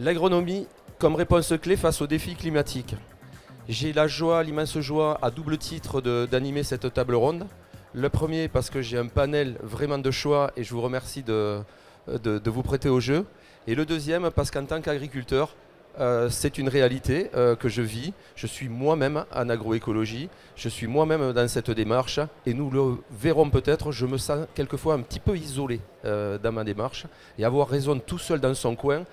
L'agronomie comme réponse clé face aux défis climatiques. J'ai l'immense joie à double titre d'animer cette table ronde. Le premier parce que j'ai un panel vraiment de choix et je vous remercie de vous prêter au jeu. Et le deuxième parce qu'en tant qu'agriculteur, c'est une réalité que je vis. Je suis moi-même en agroécologie, je suis moi-même dans cette démarche et nous le verrons peut-être, je me sens quelquefois un petit peu isolé dans ma démarche et avoir raison tout seul dans son coin,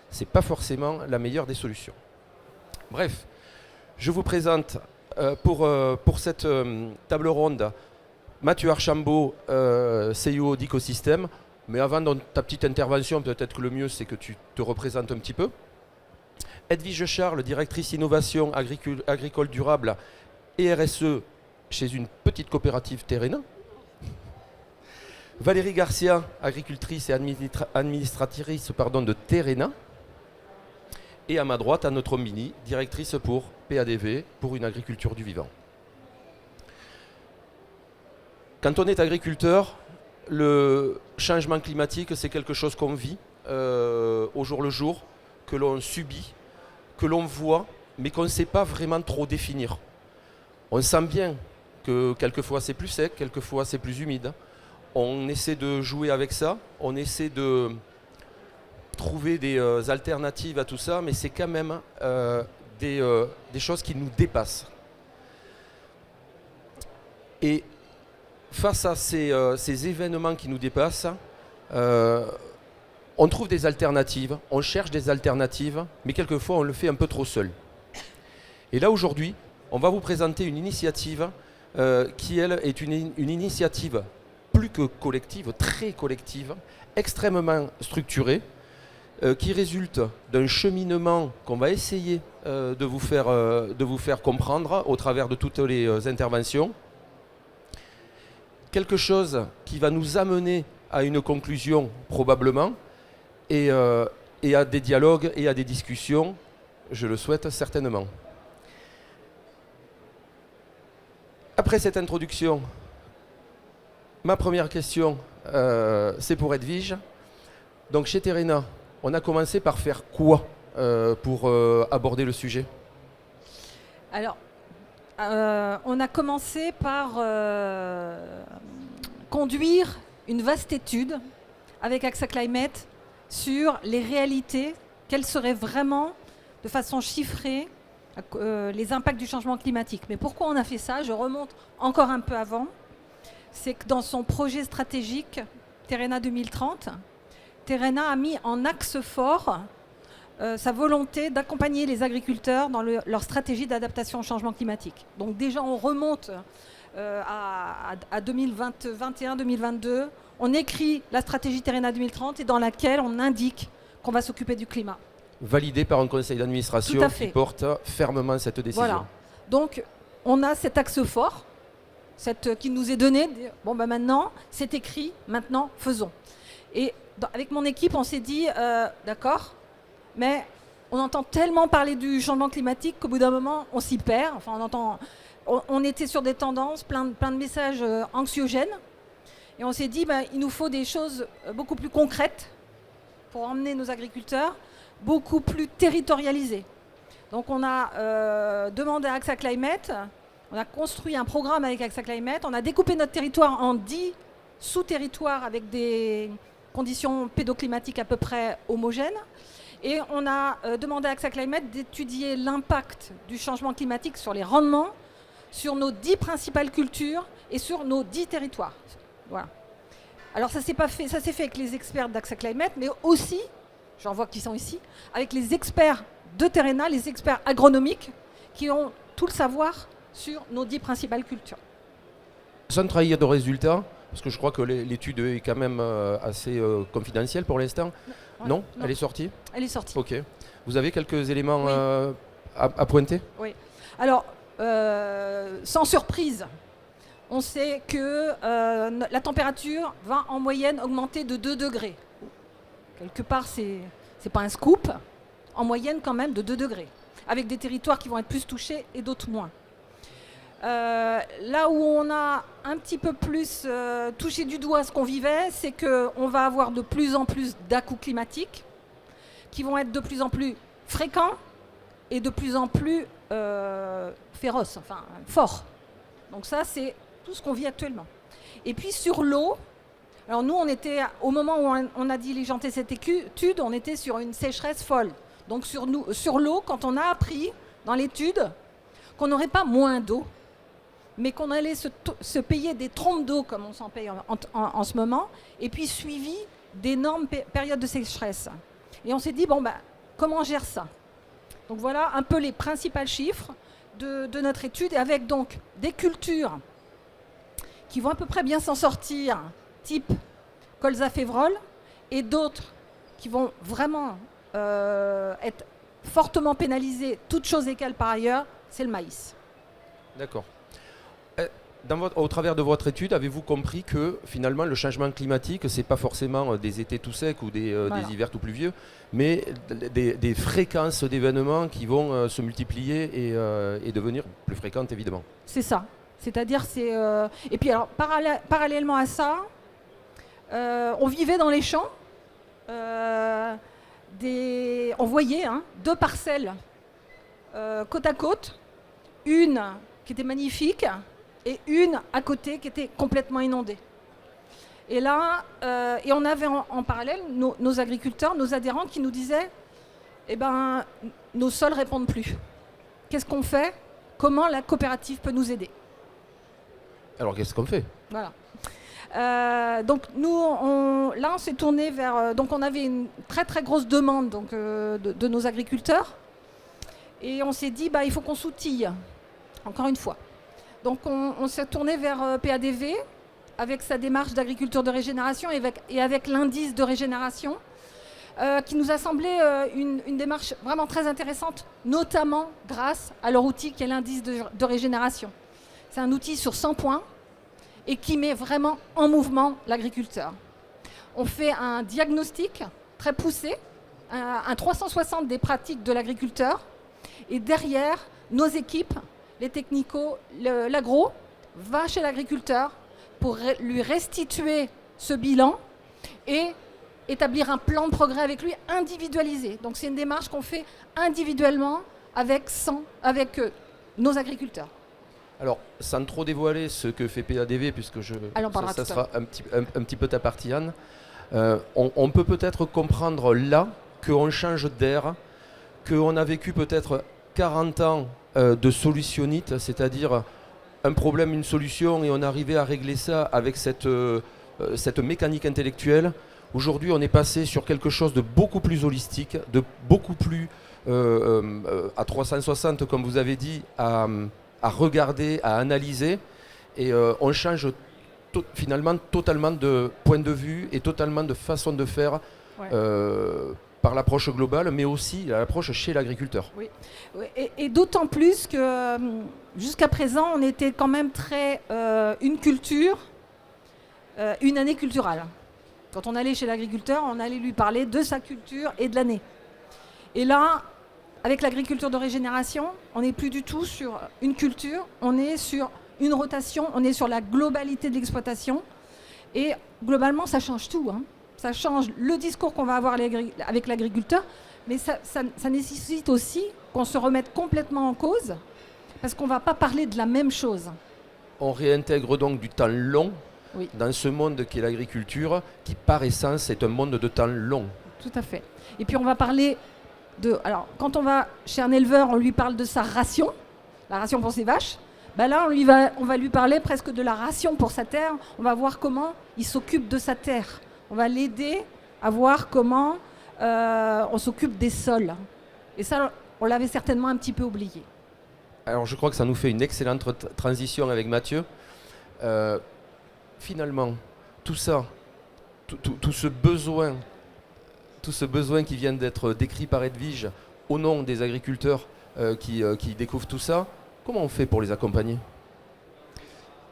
c'est pas forcément la meilleure des solutions. Bref, je vous présente pour cette table ronde Mathieu Archambault, CEO d'Ecosystème. Mais avant ta petite intervention, peut-être que le mieux c'est que tu te représentes un petit peu. Edwige Charles, directrice innovation agricole durable et RSE chez une petite coopérative Terrena. Valérie Garcia, agricultrice et administratrice de Terrena. Et à ma droite, à notre mini, directrice pour PADV, pour une agriculture du vivant. Quand on est agriculteur, le changement climatique, c'est quelque chose qu'on vit au jour le jour, que l'on subit, que l'on voit, mais qu'on ne sait pas vraiment trop définir. On sent bien que quelquefois c'est plus sec, quelquefois c'est plus humide. On essaie de jouer avec ça, on essaie de trouver des alternatives à tout ça, mais c'est quand même des choses qui nous dépassent. Et face à ces événements qui nous dépassent, on trouve des alternatives, on cherche des alternatives, mais quelquefois on le fait un peu trop seul. Et là aujourd'hui, on va vous présenter une initiative qui, elle, est une initiative plus que collective, très collective, extrêmement structurée, qui résulte d'un cheminement qu'on va essayer de vous faire comprendre au travers de toutes les interventions. Quelque chose qui va nous amener à une conclusion probablement et à des dialogues et à des discussions, je le souhaite certainement. Après cette introduction, ma première question, c'est pour Edwige. Donc chez Terrena, on a commencé par faire quoi pour aborder le sujet ? Alors, on a commencé par conduire une vaste étude avec AXA Climate sur les réalités, quels seraient vraiment, de façon chiffrée, les impacts du changement climatique. Mais pourquoi on a fait ça ? Je remonte encore un peu avant. C'est que dans son projet stratégique Terrena 2030, Terrena a mis en axe fort sa volonté d'accompagner les agriculteurs dans leur stratégie d'adaptation au changement climatique. Donc déjà, on remonte à 2021-2022. On écrit la stratégie Terrena 2030 et dans laquelle on indique qu'on va s'occuper du climat. Validé par un conseil d'administration qui porte fermement cette décision. Voilà. Donc, on a cet axe fort qui nous est donné. Bon, ben maintenant, c'est écrit, maintenant, faisons. Et avec mon équipe, on s'est dit, d'accord, mais on entend tellement parler du changement climatique qu'au bout d'un moment, on s'y perd. Enfin, on était sur des tendances, plein de messages anxiogènes. Et on s'est dit, il nous faut des choses beaucoup plus concrètes pour emmener nos agriculteurs, beaucoup plus territorialisées. Donc on a demandé à AXA Climate, on a construit un programme avec AXA Climate, on a découpé notre territoire en 10 sous-territoires avec des conditions pédoclimatiques à peu près homogènes. Et on a demandé à AXA Climate d'étudier l'impact du changement climatique sur les rendements, sur nos 10 principales cultures et sur nos 10 territoires. Voilà. Alors ça s'est fait avec les experts d'AXA Climate, mais aussi, j'en vois qui sont ici, avec les experts de Terrena, les experts agronomiques, qui ont tout le savoir sur nos 10 principales cultures. Sans trahir de résultats, parce que je crois que l'étude est quand même assez confidentielle pour l'instant. Non, elle est sortie ? Elle est sortie. Ok. Vous avez quelques éléments à pointer ? Oui. Alors, sans surprise, on sait que la température va en moyenne augmenter de 2 degrés. Quelque part, c'est pas un scoop. En moyenne, quand même, de 2 degrés. Avec des territoires qui vont être plus touchés et d'autres moins. Là où on a un petit peu plus touché du doigt ce qu'on vivait, c'est qu'on va avoir de plus en plus d'à-coups climatiques, qui vont être de plus en plus fréquents et de plus en plus féroces, enfin forts. Donc ça, c'est tout ce qu'on vit actuellement. Et puis sur l'eau, alors nous, on était, au moment où on a diligenté cette étude, on était sur une sécheresse folle. Donc sur l'eau, quand on a appris dans l'étude qu'on n'aurait pas moins d'eau, mais qu'on allait se payer des trompes d'eau comme on s'en paye en ce moment, et puis suivi d'énormes périodes de sécheresse. Et on s'est dit, comment on gère ça? Donc voilà un peu les principaux chiffres de notre étude, et avec donc des cultures qui vont à peu près bien s'en sortir, type colza-févrole, et d'autres qui vont vraiment être fortement pénalisées, toutes choses égales par ailleurs, c'est le maïs. D'accord. Au travers de votre étude, avez-vous compris que finalement le changement climatique, ce n'est pas forcément des étés tout secs ou des hivers tout pluvieux, mais des fréquences d'événements qui vont se multiplier et devenir plus fréquentes évidemment? C'est ça. C'est-à-dire, et puis alors, parallèlement à ça, on vivait dans les champs, on voyait 2 parcelles côte à côte, une qui était magnifique, et une à côté qui était complètement inondée. Et là, et on avait en parallèle nos agriculteurs, nos adhérents qui nous disaient nos sols ne répondent plus. Qu'est-ce qu'on fait? Comment la coopérative peut nous aider? Alors qu'est-ce qu'on fait? Voilà. Donc nous, on s'est tourné vers... donc on avait une très très grosse demande donc, de nos agriculteurs. Et on s'est dit, il faut qu'on s'outille, encore une fois. Donc on s'est tourné vers PADV avec sa démarche d'agriculture de régénération et avec l'indice de régénération qui nous a semblé une démarche vraiment très intéressante, notamment grâce à leur outil qui est l'indice de régénération. C'est un outil sur 100 points et qui met vraiment en mouvement l'agriculteur. On fait un diagnostic très poussé, un 360 des pratiques de l'agriculteur, et derrière, nos équipes, les technicos, l'agro, va chez l'agriculteur pour lui restituer ce bilan et établir un plan de progrès avec lui individualisé. Donc c'est une démarche qu'on fait individuellement avec nos agriculteurs. Alors, sans trop dévoiler ce que fait PADV, puisque ça sera un petit peu ta partie, Anne, on peut peut-être comprendre là qu'on change d'air, qu'on a vécu peut-être 40 ans de solutionnite, c'est-à-dire un problème, une solution, et on arrivait à régler ça avec cette mécanique intellectuelle. Aujourd'hui, on est passé sur quelque chose de beaucoup plus holistique, de beaucoup plus à 360, comme vous avez dit, à regarder, à analyser, et on change finalement totalement de point de vue et totalement de façon de faire par l'approche globale, mais aussi l'approche chez l'agriculteur. Oui. Et d'autant plus que jusqu'à présent, on était quand même très une culture, une année culturelle. Quand on allait chez l'agriculteur, on allait lui parler de sa culture et de l'année. Et là, avec l'agriculture de régénération, on n'est plus du tout sur une culture, on est sur une rotation, on est sur la globalité de l'exploitation. Et globalement, ça change tout. Ça change le discours qu'on va avoir avec l'agriculteur, mais ça nécessite aussi qu'on se remette complètement en cause, parce qu'on ne va pas parler de la même chose. On réintègre donc du temps long dans ce monde qui est l'agriculture, qui par essence est un monde de temps long. Tout à fait. Et puis on va parler alors, quand on va chez un éleveur, on lui parle de sa ration, la ration pour ses vaches. Là, on va lui parler presque de la ration pour sa terre. On va voir comment il s'occupe de sa terre. On va l'aider à voir comment on s'occupe des sols. Et ça, on l'avait certainement un petit peu oublié. Alors, je crois que ça nous fait une excellente transition avec Mathieu. Finalement, tout ça, tout ce besoin qui vient d'être décrit par Edwige au nom des agriculteurs qui découvrent tout ça, comment on fait pour les accompagner?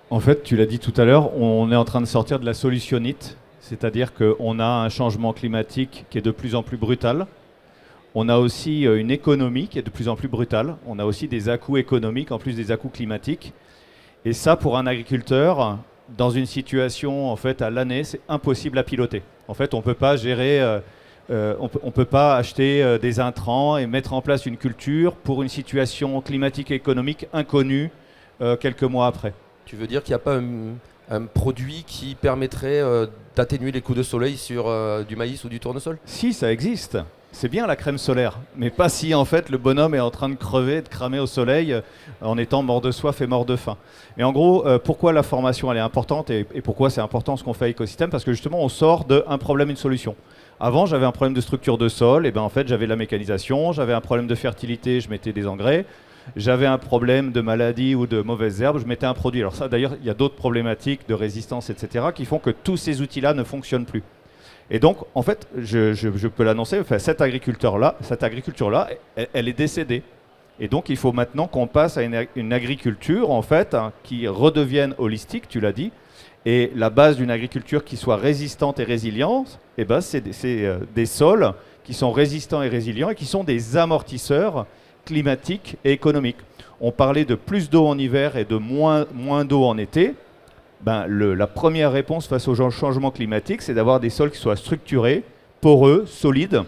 En fait, tu l'as dit tout à l'heure, on est en train de sortir de la solutionnite, c'est-à-dire qu'on a un changement climatique qui est de plus en plus brutal. On a aussi une économie qui est de plus en plus brutale. On a aussi des à-coups économiques en plus des à-coups climatiques. Et ça, pour un agriculteur, dans une situation en fait à l'année, c'est impossible à piloter. En fait, on ne peut pas gérer On ne peut pas acheter des intrants et mettre en place une culture pour une situation climatique et économique inconnue quelques mois après. Tu veux dire qu'il n'y a pas un produit qui permettrait d'atténuer les coups de soleil sur du maïs ou du tournesol? Si, ça existe. C'est bien la crème solaire, mais pas si en fait le bonhomme est en train de crever, de cramer au soleil en étant mort de soif et mort de faim. Mais en gros, pourquoi la formation elle est importante et pourquoi c'est important ce qu'on fait à Écosystème? Parce que justement on sort d'un problème, une solution. Avant j'avais un problème de structure de sol, et ben en fait j'avais la mécanisation, j'avais un problème de fertilité, je mettais des engrais, j'avais un problème de maladie ou de mauvaises herbes, je mettais un produit. Alors ça d'ailleurs il y a d'autres problématiques de résistance etc. qui font que tous ces outils-là ne fonctionnent plus. Et donc, en fait, je peux l'annoncer, enfin, cette agriculture-là, elle est décédée. Et donc, il faut maintenant qu'on passe à une agriculture, en fait, qui redevienne holistique, tu l'as dit. Et la base d'une agriculture qui soit résistante et résiliente, eh ben, c'est des sols qui sont résistants et résilients et qui sont des amortisseurs climatiques et économiques. On parlait de plus d'eau en hiver et de moins d'eau en été. Ben, la première réponse face au changement climatique, c'est d'avoir des sols qui soient structurés, poreux, solides,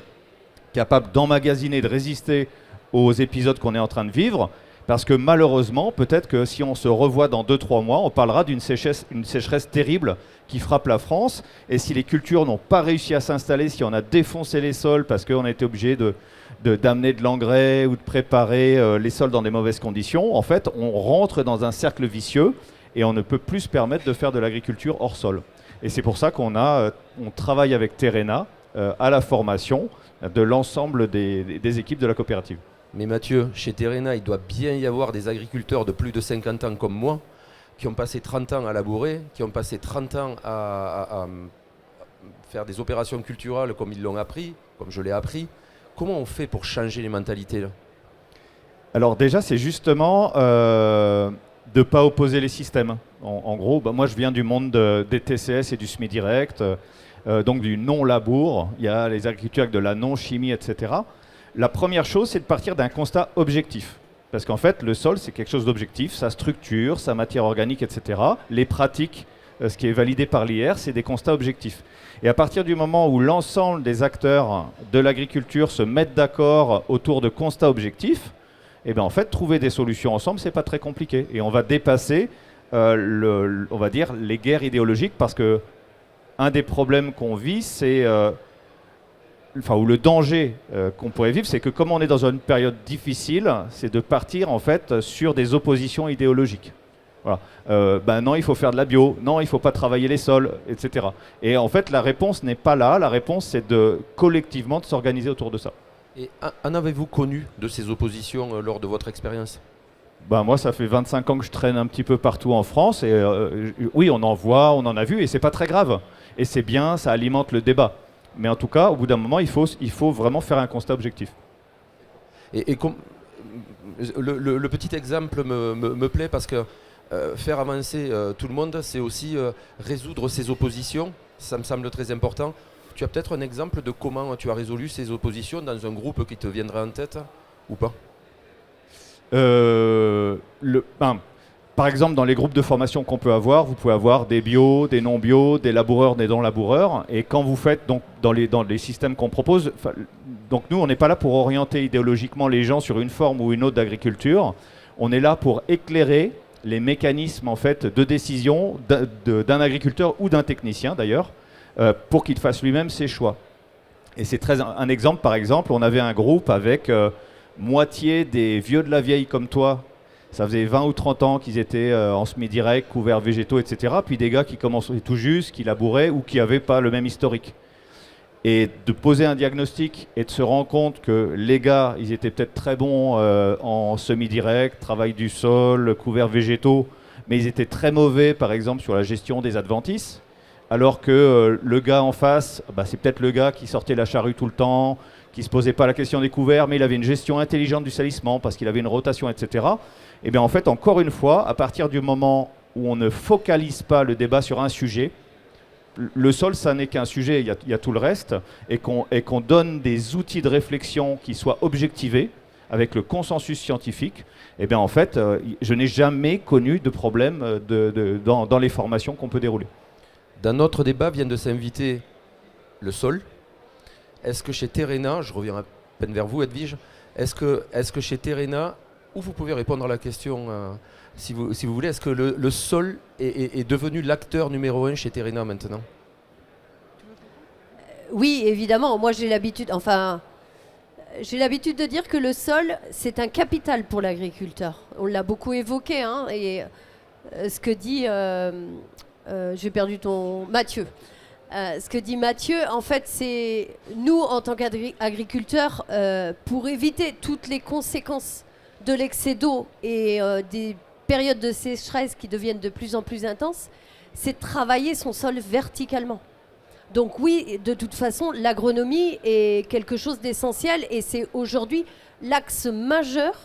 capables d'emmagasiner, de résister aux épisodes qu'on est en train de vivre. Parce que malheureusement, peut-être que si on se revoit dans 2-3 mois, on parlera d'une sécheresse terrible qui frappe la France. Et si les cultures n'ont pas réussi à s'installer, si on a défoncé les sols parce qu'on a été obligé d'amener de l'engrais ou de préparer les sols dans des mauvaises conditions, en fait, on rentre dans un cercle vicieux. Et on ne peut plus se permettre de faire de l'agriculture hors sol. Et c'est pour ça qu'on travaille avec Terrena à la formation de l'ensemble des équipes de la coopérative. Mais Mathieu, chez Terrena, il doit bien y avoir des agriculteurs de plus de 50 ans comme moi, qui ont passé 30 ans à labourer, qui ont passé 30 ans à faire des opérations culturales comme ils l'ont appris, comme je l'ai appris. Comment on fait pour changer les mentalités là? Alors déjà, c'est justement de ne pas opposer les systèmes. En gros, moi je viens du monde des TCS et du semi-direct, donc du non-labour. Il y a les agricultures avec de la non-chimie, etc. La première chose, c'est de partir d'un constat objectif. Parce qu'en fait, le sol, c'est quelque chose d'objectif, sa structure, sa matière organique, etc. Les pratiques, ce qui est validé par l'IR, c'est des constats objectifs. Et à partir du moment où l'ensemble des acteurs de l'agriculture se mettent d'accord autour de constats objectifs, et bien en fait, trouver des solutions ensemble, c'est pas très compliqué. Et on va dépasser, on va dire, les guerres idéologiques, parce que un des problèmes qu'on vit, c'est, ou le danger qu'on pourrait vivre, c'est que comme on est dans une période difficile, c'est de partir en fait sur des oppositions idéologiques. Voilà. Non, il faut faire de la bio, non, il faut pas travailler les sols, etc. Et en fait, la réponse n'est pas là. La réponse, c'est collectivement de s'organiser autour de ça. Et en avez-vous connu de ces oppositions lors de votre expérience? Moi, ça fait 25 ans que je traîne un petit peu partout en France. Et oui, on en voit, on en a vu, et c'est pas très grave. Et c'est bien, ça alimente le débat. Mais en tout cas, au bout d'un moment, il faut vraiment faire un constat objectif. Le petit exemple me plaît parce que faire avancer tout le monde, c'est aussi résoudre ces oppositions. Ça me semble très important. Tu as peut-être un exemple de comment tu as résolu ces oppositions dans un groupe qui te viendrait en tête ou pas? Par exemple, dans les groupes de formation qu'on peut avoir, vous pouvez avoir des bio, des non-bio, des laboureurs, des non-laboureurs. Et quand vous faites donc, dans les systèmes qu'on propose, donc nous, on n'est pas là pour orienter idéologiquement les gens sur une forme ou une autre d'agriculture. On est là pour éclairer les mécanismes en fait, de décision d'un agriculteur ou d'un technicien d'ailleurs, pour qu'il fasse lui-même ses choix. Et c'est un exemple, par exemple, on avait un groupe avec moitié des vieux de la vieille comme toi. Ça faisait 20 ou 30 ans qu'ils étaient en semi-direct, couverts végétaux, etc. Puis des gars qui commençaient tout juste, qui labouraient ou qui n'avaient pas le même historique. Et de poser un diagnostic et de se rendre compte que les gars, ils étaient peut-être très bons en semi-direct, travail du sol, couverts végétaux, mais ils étaient très mauvais, par exemple, sur la gestion des adventices. Alors que le gars en face, c'est peut-être le gars qui sortait la charrue tout le temps, qui ne se posait pas la question des couverts, mais il avait une gestion intelligente du salissement parce qu'il avait une rotation, etc. Et bien en fait, encore une fois, à partir du moment où on ne focalise pas le débat sur un sujet, le sol, ça n'est qu'un sujet, il y a tout le reste, et qu'on donne des outils de réflexion qui soient objectivés, avec le consensus scientifique, et bien en fait, je n'ai jamais connu de problème dans les formations qu'on peut dérouler. Dans notre débat vient de s'inviter le sol, est-ce que chez Terrena, je reviens à peine vers vous Edwige, est-ce que chez Terrena, ou vous pouvez répondre à la question si vous voulez, est-ce que le sol est devenu l'acteur numéro 1 chez Terrena maintenant? Oui, évidemment. Moi, j'ai l'habitude de dire que le sol, c'est un capital pour l'agriculteur. On l'a beaucoup évoqué, hein, et ce que dit... j'ai perdu ton... Mathieu. Ce que dit Mathieu, en fait, c'est nous, en tant qu'agriculteurs, pour éviter toutes les conséquences de l'excès d'eau et des périodes de sécheresse qui deviennent de plus en plus intenses, c'est de travailler son sol verticalement. Donc oui, de toute façon, l'agronomie est quelque chose d'essentiel et c'est aujourd'hui l'axe majeur.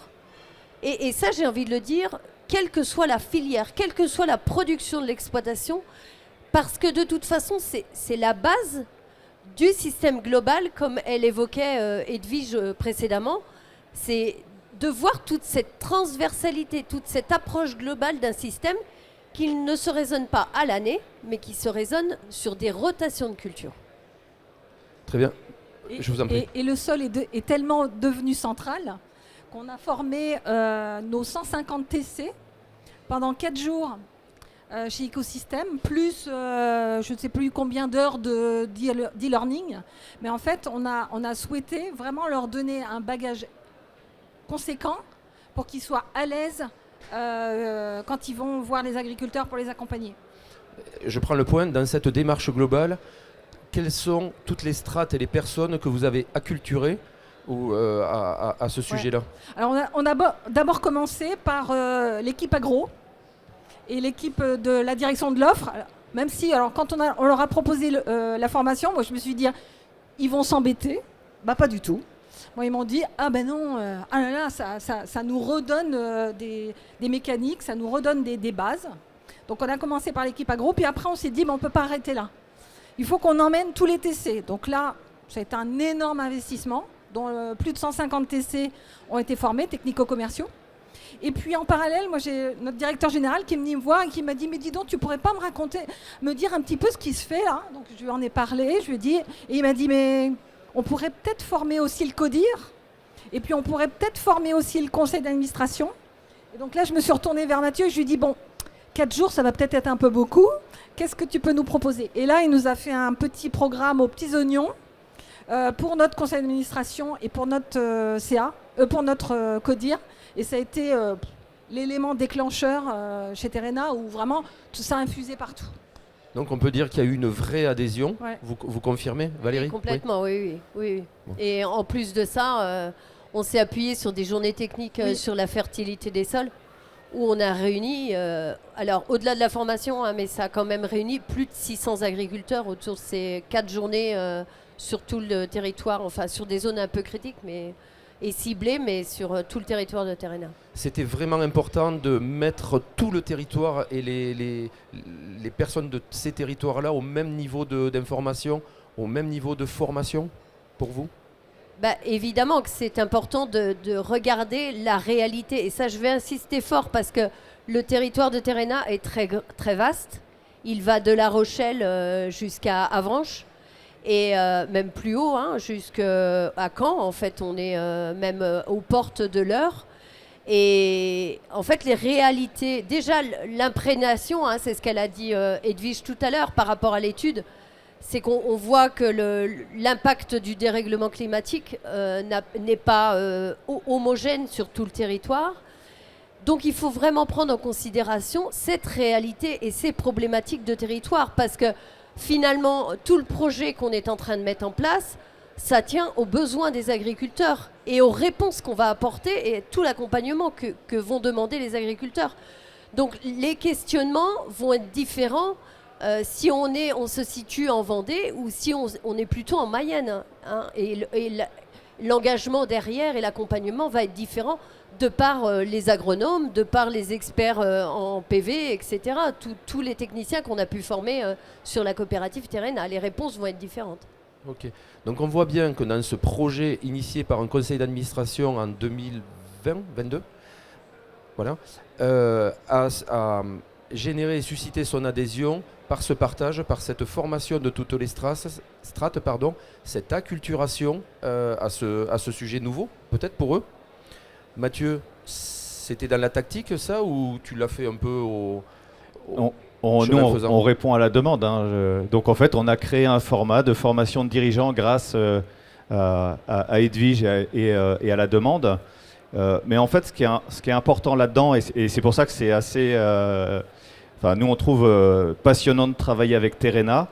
Et ça, j'ai envie de le dire, quelle que soit la filière, quelle que soit la production de l'exploitation, parce que de toute façon, c'est la base du système global, comme elle évoquait Edwige précédemment. C'est de voir toute cette transversalité, toute cette approche globale d'un système qui ne se raisonne pas à l'année, mais qui se raisonne sur des rotations de culture. Très bien, je vous en prie. Et le sol est tellement devenu central qu'on a formé nos 150 TC pendant 4 jours chez Ecosystem, plus je ne sais plus combien d'heures d'e-learning. Mais en fait, on a souhaité vraiment leur donner un bagage conséquent pour qu'ils soient à l'aise quand ils vont voir les agriculteurs pour les accompagner. Je prends le point, dans cette démarche globale, quelles sont toutes les strates et les personnes que vous avez acculturées à ce sujet-là? Alors on a d'abord commencé par l'équipe agro et l'équipe de la direction de l'offre. Même si, alors, quand on leur a proposé la formation, moi je me suis dit, ils vont s'embêter. Bah pas du tout. Moi, ils m'ont dit, ah ben non, ah là là, ça nous redonne des mécaniques, ça nous redonne des bases. Donc on a commencé par l'équipe agro, puis après on s'est dit, on ne peut pas arrêter là. Il faut qu'on emmène tous les TC. Donc là, c'est un énorme investissement, dont plus de 150 TC ont été formés, technico-commerciaux. Et puis en parallèle, moi j'ai notre directeur général qui est venu me voir et qui m'a dit, mais dis donc, tu pourrais pas me dire un petit peu ce qui se fait là? Donc je lui en ai parlé, je lui ai dit, et il m'a dit, mais on pourrait peut-être former aussi le CODIR, et puis on pourrait peut-être former aussi le conseil d'administration. Et donc là, je me suis retournée vers Mathieu et je lui ai dit, bon, 4 jours, ça va peut-être être un peu beaucoup. Qu'est-ce que tu peux nous proposer? Et là, il nous a fait un petit programme aux petits oignons pour notre conseil d'administration et pour notre pour notre CODIR. Et ça a été l'élément déclencheur chez Terrena où vraiment tout ça a infusé partout. Donc on peut dire qu'il y a eu une vraie adhésion. Ouais. Vous confirmez, Valérie? Complètement, oui. Bon. Et en plus de ça, on s'est appuyé sur des journées techniques sur la fertilité des sols, où on a réuni, alors au-delà de la formation, mais ça a quand même réuni plus de 600 agriculteurs autour de ces 4 journées sur tout le territoire, enfin sur des zones un peu critiques, et ciblées, mais sur tout le territoire de Terrena. C'était vraiment important de mettre tout le territoire et les personnes de ces territoires-là au même niveau d'information, au même niveau de formation pour vous? Évidemment que c'est important de regarder la réalité. Et ça, je vais insister fort parce que le territoire de Terrena est très, très vaste. Il va de La Rochelle jusqu'à Avranches et même plus haut, jusqu'à Caen. En fait, on est même aux portes de l'Eure. Et en fait, les réalités, déjà l'imprégnation, c'est ce qu'elle a dit Edwige tout à l'heure par rapport à l'étude, c'est qu'on voit que l'impact du dérèglement climatique n'est pas homogène sur tout le territoire. Donc il faut vraiment prendre en considération cette réalité et ces problématiques de territoire, parce que finalement, tout le projet qu'on est en train de mettre en place, ça tient aux besoins des agriculteurs et aux réponses qu'on va apporter et tout l'accompagnement que vont demander les agriculteurs. Donc les questionnements vont être différents si on se situe en Vendée ou si on est plutôt en Mayenne. Et l'engagement derrière et l'accompagnement va être différent de par les agronomes, de par les experts en PV, etc. Tous les techniciens qu'on a pu former sur la coopérative Terrena, les réponses vont être différentes. Ok. Donc on voit bien que dans ce projet initié par un conseil d'administration en 2020-22, voilà, générer et susciter son adhésion par ce partage, par cette formation de toutes les strates, cette acculturation à ce sujet nouveau, peut-être pour eux. Mathieu, c'était dans la tactique ça, ou tu l'as fait un peu Nous, on répond à la demande. Donc en fait, on a créé un format de formation de dirigeants grâce à Edwige et à la demande. Mais en fait, ce qui est important là-dedans, et c'est pour ça que c'est assez... nous, on trouve passionnant de travailler avec Terrena,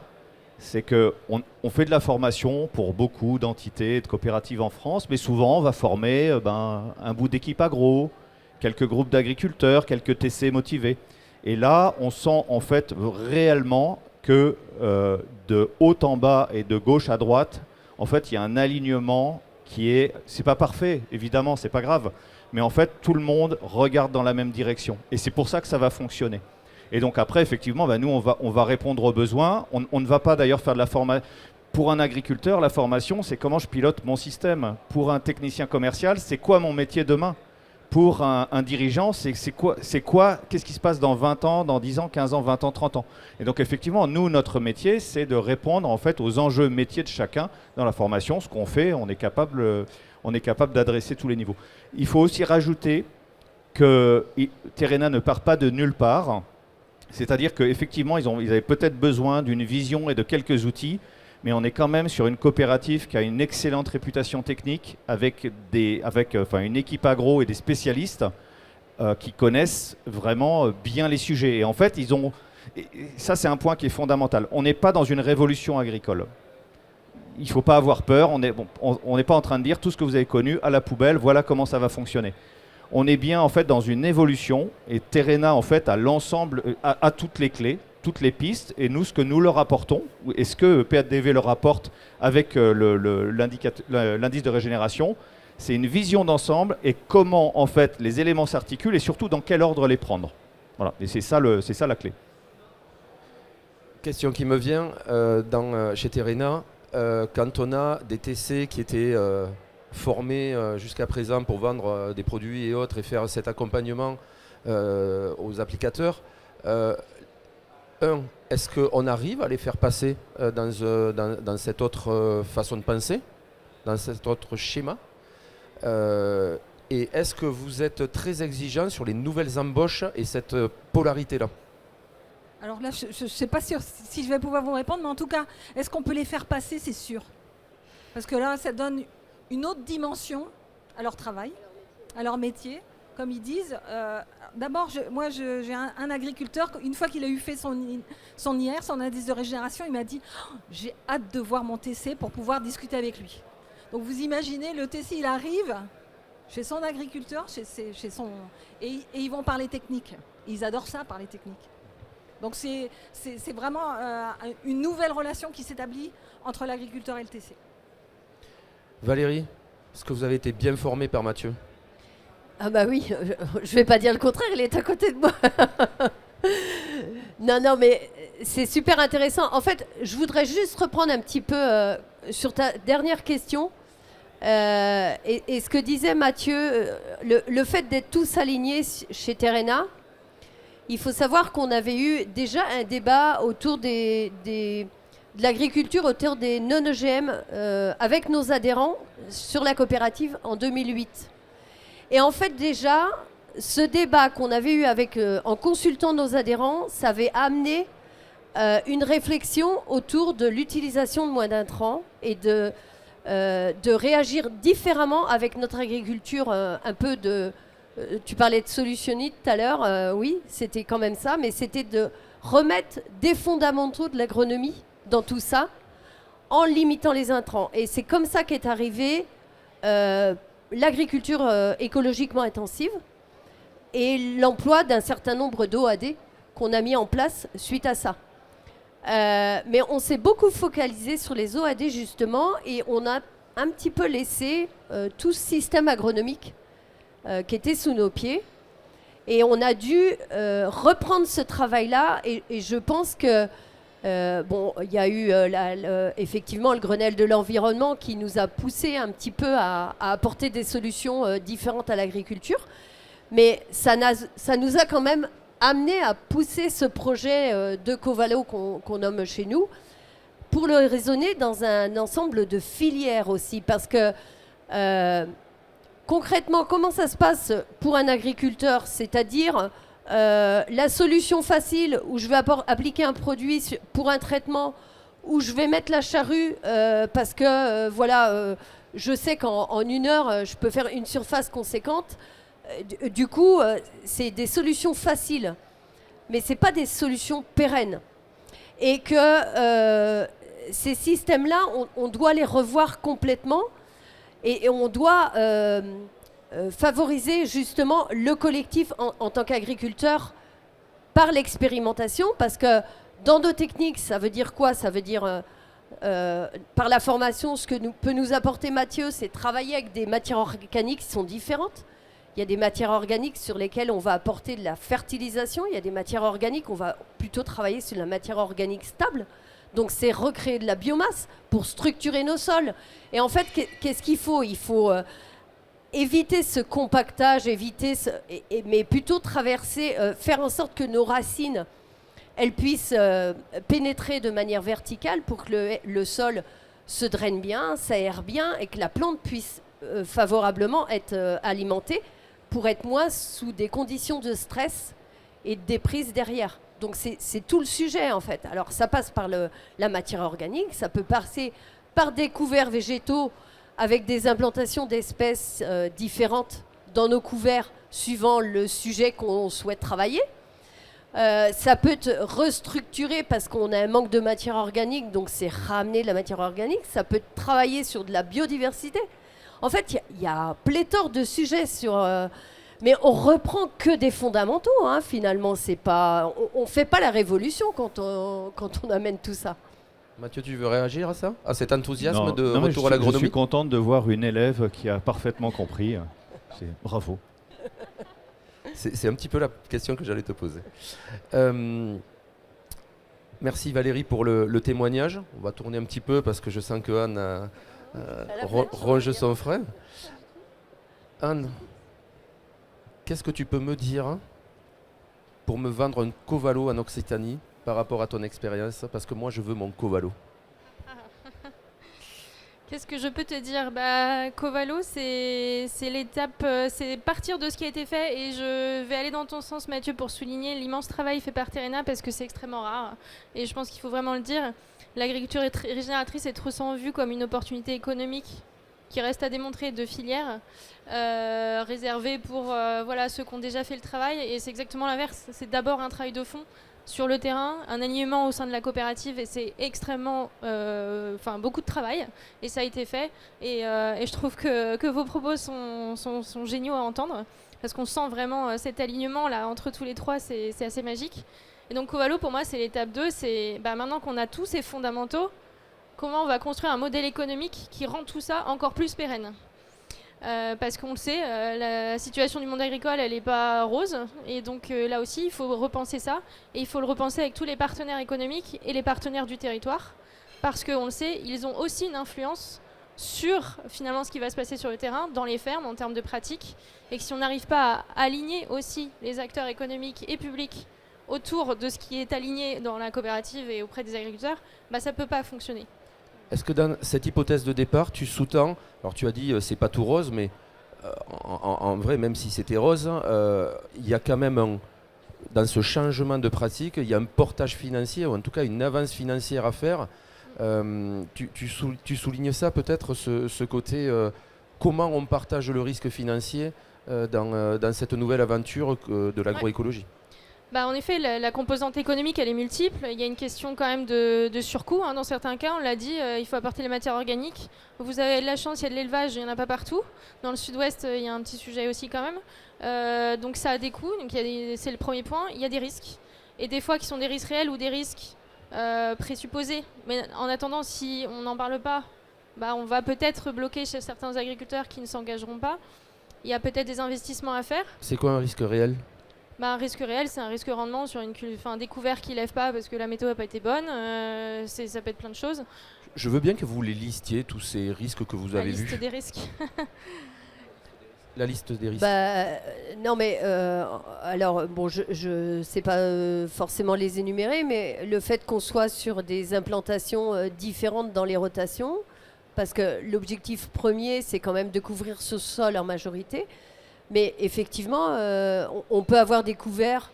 c'est qu'on fait de la formation pour beaucoup d'entités et de coopératives en France, mais souvent, on va former un bout d'équipe agro, quelques groupes d'agriculteurs, quelques TC motivés. Et là, on sent en fait réellement que de haut en bas et de gauche à droite, en fait, il y a un alignement c'est pas parfait, évidemment, c'est pas grave, mais en fait, tout le monde regarde dans la même direction. Et c'est pour ça que ça va fonctionner. Et donc après, effectivement, nous, on va répondre aux besoins. On ne va pas d'ailleurs faire de la formation. Pour un agriculteur, la formation, c'est comment je pilote mon système. Pour un technicien commercial, c'est quoi mon métier demain ? Pour un dirigeant, c'est quoi, qu'est-ce qui se passe dans 20 ans, dans 10 ans, 15 ans, 20 ans, 30 ans. Et donc effectivement, nous, notre métier, c'est de répondre en fait aux enjeux métiers de chacun dans la formation. Ce qu'on fait, on est capable d'adresser tous les niveaux. Il faut aussi rajouter que Terrena ne part pas de nulle part. C'est-à-dire qu'effectivement, ils avaient peut-être besoin d'une vision et de quelques outils, mais on est quand même sur une coopérative qui a une excellente réputation technique avec une équipe agro et des spécialistes qui connaissent vraiment bien les sujets. Et en fait, ça c'est un point qui est fondamental. On n'est pas dans une révolution agricole. Il ne faut pas avoir peur. On n'est pas en train de dire tout ce que vous avez connu à la poubelle, voilà comment ça va fonctionner. On est bien en fait dans une évolution et Terrena en fait a l'ensemble, a toutes les clés, toutes les pistes, et nous, ce que nous leur apportons, et ce que PADV leur apporte avec l'indice de régénération, c'est une vision d'ensemble et comment en fait les éléments s'articulent et surtout dans quel ordre les prendre. Voilà, et c'est ça la clé. Question qui me vient, chez Terrena, quand on a des TC qui étaient formés jusqu'à présent pour vendre des produits et autres et faire cet accompagnement aux applicateurs, est-ce qu'on arrive à les faire passer dans cette autre façon de penser, dans cet autre schéma et est-ce que vous êtes très exigeant sur les nouvelles embauches et cette polarité-là ? Alors là, je ne sais pas si je vais pouvoir vous répondre, mais en tout cas, est-ce qu'on peut les faire passer ? C'est sûr. Parce que là, ça donne une autre dimension à leur travail, à leur métier. Comme ils disent, d'abord, j'ai un agriculteur, une fois qu'il a eu fait son IR, son indice de régénération, il m'a dit j'ai hâte de voir mon TC pour pouvoir discuter avec lui. Donc vous imaginez, le TC, il arrive chez son agriculteur, et ils vont parler technique. Ils adorent ça, parler technique. Donc c'est vraiment une nouvelle relation qui s'établit entre l'agriculteur et le TC. Valérie, est-ce que vous avez été bien formée par Mathieu ? Ah bah oui, je vais pas dire le contraire, il est à côté de moi. Non, mais c'est super intéressant. En fait, je voudrais juste reprendre un petit peu sur ta dernière question. Et ce que disait Mathieu, le fait d'être tous alignés chez Terrena, il faut savoir qu'on avait eu déjà un débat autour de l'agriculture, autour des non-OGM avec nos adhérents sur la coopérative en 2008. Et en fait, déjà, ce débat qu'on avait eu en consultant nos adhérents, ça avait amené une réflexion autour de l'utilisation de moins d'intrants et de réagir différemment avec notre agriculture un peu de... tu parlais de solutionnite tout à l'heure, oui, c'était quand même ça, mais c'était de remettre des fondamentaux de l'agronomie dans tout ça en limitant les intrants. Et c'est comme ça qu'est arrivé l'agriculture écologiquement intensive et l'emploi d'un certain nombre d'OAD qu'on a mis en place suite à ça. Mais on s'est beaucoup focalisé sur les OAD justement et on a un petit peu laissé tout ce système agronomique qui était sous nos pieds. Et on a dû reprendre ce travail-là et je pense que il y a eu effectivement le Grenelle de l'environnement qui nous a poussé un petit peu à apporter des solutions différentes à l'agriculture. Mais ça nous a quand même amené à pousser ce projet de Covalo qu'on nomme chez nous pour le raisonner dans un ensemble de filières aussi. Parce que concrètement, comment ça se passe pour un agriculteur? C'est-à-dire la solution facile où je vais appliquer un produit pour un traitement, où je vais mettre la charrue parce que je sais qu'en 1 heure, je peux faire une surface conséquente. Du coup, c'est des solutions faciles, mais ce n'est pas des solutions pérennes. Et que ces systèmes-là, on doit les revoir complètement et on doit favoriser justement le collectif en tant qu'agriculteur par l'expérimentation, parce que dans nos techniques, ça veut dire quoi? Ça veut dire, par la formation, ce que peut nous apporter Mathieu, c'est travailler avec des matières organiques qui sont différentes. Il y a des matières organiques sur lesquelles on va apporter de la fertilisation. Il y a des matières organiques, on va plutôt travailler sur la matière organique stable. Donc c'est recréer de la biomasse pour structurer nos sols. Et en fait, qu'est-ce qu'il faut? Il faut éviter ce compactage, mais plutôt traverser, faire en sorte que nos racines, elles puissent pénétrer de manière verticale pour que le sol se draine bien, s'aère bien et que la plante puisse favorablement être alimentée pour être moins sous des conditions de stress et de déprise derrière. Donc c'est tout le sujet en fait. Alors ça passe par la matière organique, ça peut passer par des couverts végétaux avec des implantations d'espèces différentes dans nos couverts suivant le sujet qu'on souhaite travailler. Ça peut être restructuré parce qu'on a un manque de matière organique, donc c'est ramener de la matière organique. Ça peut travailler sur de la biodiversité. En fait, il y a pléthore de sujets mais on reprend que des fondamentaux, hein, finalement. On ne fait pas la révolution quand on amène tout ça. Mathieu, tu veux réagir à ça? À cet enthousiasme Non, de non, retour à l'agronomie? Je suis contente de voir une élève qui a parfaitement compris. Bravo. C'est un petit peu la question que j'allais te poser. Merci Valérie pour le témoignage. On va tourner un petit peu parce que je sens que Anne ronge son frein. Anne, qu'est-ce que tu peux me dire pour me vendre un Covalo en Occitanie par rapport à ton expérience? Parce que moi, je veux mon Covalo. Qu'est-ce que je peux te dire? Covalo, c'est l'étape, c'est partir de ce qui a été fait, et je vais aller dans ton sens, Mathieu, pour souligner l'immense travail fait par Terrena, parce que c'est extrêmement rare, et je pense qu'il faut vraiment le dire. L'agriculture régénératrice est trop souvent vue comme une opportunité économique qui reste à démontrer de filière, réservée pour ceux qui ont déjà fait le travail, et c'est exactement l'inverse. C'est d'abord un travail de fond sur le terrain, un alignement au sein de la coopérative, et c'est extrêmement, beaucoup de travail, et ça a été fait, et je trouve que vos propos sont géniaux à entendre, parce qu'on sent vraiment cet alignement là entre tous les trois, c'est assez magique. Et donc Covalo, pour moi, c'est l'étape 2, c'est maintenant qu'on a tous ces fondamentaux, comment on va construire un modèle économique qui rend tout ça encore plus pérenne. Parce qu'on le sait, la situation du monde agricole, elle n'est pas rose. Et donc là aussi, il faut repenser ça. Et il faut le repenser avec tous les partenaires économiques et les partenaires du territoire. Parce qu'on le sait, ils ont aussi une influence sur finalement ce qui va se passer sur le terrain, dans les fermes, en termes de pratiques. Et que si on n'arrive pas à aligner aussi les acteurs économiques et publics autour de ce qui est aligné dans la coopérative et auprès des agriculteurs, ça ne peut pas fonctionner. Est-ce que dans cette hypothèse de départ, tu sous-tends, alors tu as dit c'est pas tout rose, mais en vrai, même si c'était rose, il y a quand même, dans ce changement de pratique, il y a un portage financier, ou en tout cas une avance financière à faire. Tu soulignes ça peut-être, ce côté, comment on partage le risque financier dans cette nouvelle aventure de l'agroécologie? En effet, la composante économique, elle est multiple. Il y a une question quand même de surcoût. Dans certains cas, on l'a dit, il faut apporter les matières organiques. Vous avez de la chance, il y a de l'élevage, il n'y en a pas partout. Dans le sud-ouest, il y a un petit sujet aussi quand même. Donc ça a des coûts, donc c'est le premier point. Il y a des risques. Et des fois qui sont des risques réels ou des risques présupposés. Mais en attendant, si on n'en parle pas, on va peut-être bloquer chez certains agriculteurs qui ne s'engageront pas. Il y a peut-être des investissements à faire. C'est quoi un risque réel ? Un risque réel, c'est un risque rendement sur un découvert qui ne lève pas parce que la météo n'a pas été bonne. Ça peut être plein de choses. Je veux bien que vous les listiez, tous ces risques que vous avez vus. La liste des risques. la liste des risques. Non, mais alors, bon, je ne sais pas forcément les énumérer, mais le fait qu'on soit sur des implantations différentes dans les rotations, parce que l'objectif premier, c'est quand même de couvrir ce sol en majorité, mais effectivement, on peut avoir des couverts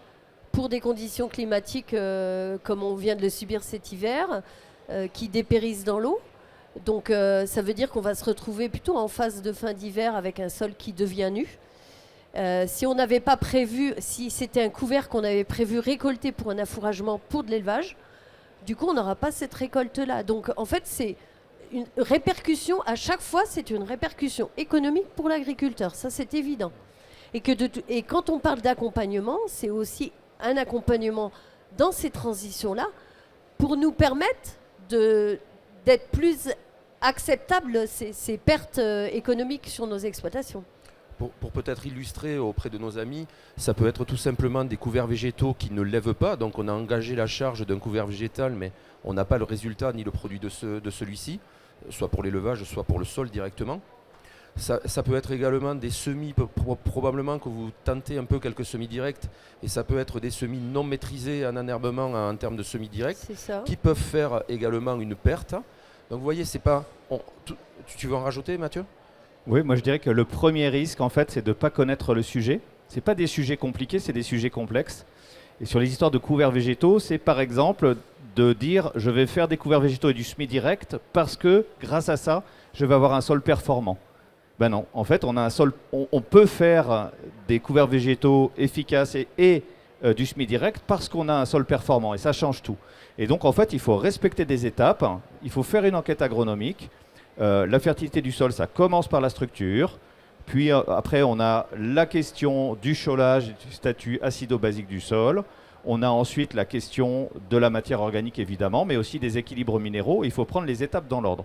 pour des conditions climatiques comme on vient de le subir cet hiver, qui dépérissent dans l'eau. Donc ça veut dire qu'on va se retrouver plutôt en phase de fin d'hiver avec un sol qui devient nu. Si on n'avait pas prévu, si c'était un couvert qu'on avait prévu récolter pour un affouragement pour de l'élevage, du coup on n'aura pas cette récolte-là. Donc en fait c'est une répercussion, à chaque fois c'est une répercussion économique pour l'agriculteur, ça c'est évident. Et quand on parle d'accompagnement, c'est aussi un accompagnement dans ces transitions-là pour nous permettre d'être plus acceptables ces pertes économiques sur nos exploitations. Pour peut-être illustrer auprès de nos amis, ça peut être tout simplement des couverts végétaux qui ne lèvent pas. Donc on a engagé la charge d'un couvert végétal, mais on n'a pas le résultat ni le produit de celui-ci, soit pour l'élevage, soit pour le sol directement. Ça peut être également des semis, probablement que vous tentez un peu quelques semis directs, et ça peut être des semis non maîtrisés en enherbement en termes de semis directs, qui peuvent faire également une perte. Donc vous voyez, c'est pas... Tu veux en rajouter, Mathieu ? Oui, moi je dirais que le premier risque, en fait, c'est de ne pas connaître le sujet. Ce n'est pas des sujets compliqués, c'est des sujets complexes. Et sur les histoires de couverts végétaux, c'est par exemple de dire je vais faire des couverts végétaux et du semis direct parce que grâce à ça, je vais avoir un sol performant. Ben non, en fait, on a un sol, on peut faire des couverts végétaux efficaces et du semis direct parce qu'on a un sol performant et ça change tout. Et donc, en fait, il faut respecter des étapes, il faut faire une enquête agronomique. La fertilité du sol, ça commence par la structure. Puis après, on a la question du cholage, du statut acido-basique du sol. On a ensuite la question de la matière organique, évidemment, mais aussi des équilibres minéraux. Il faut prendre les étapes dans l'ordre.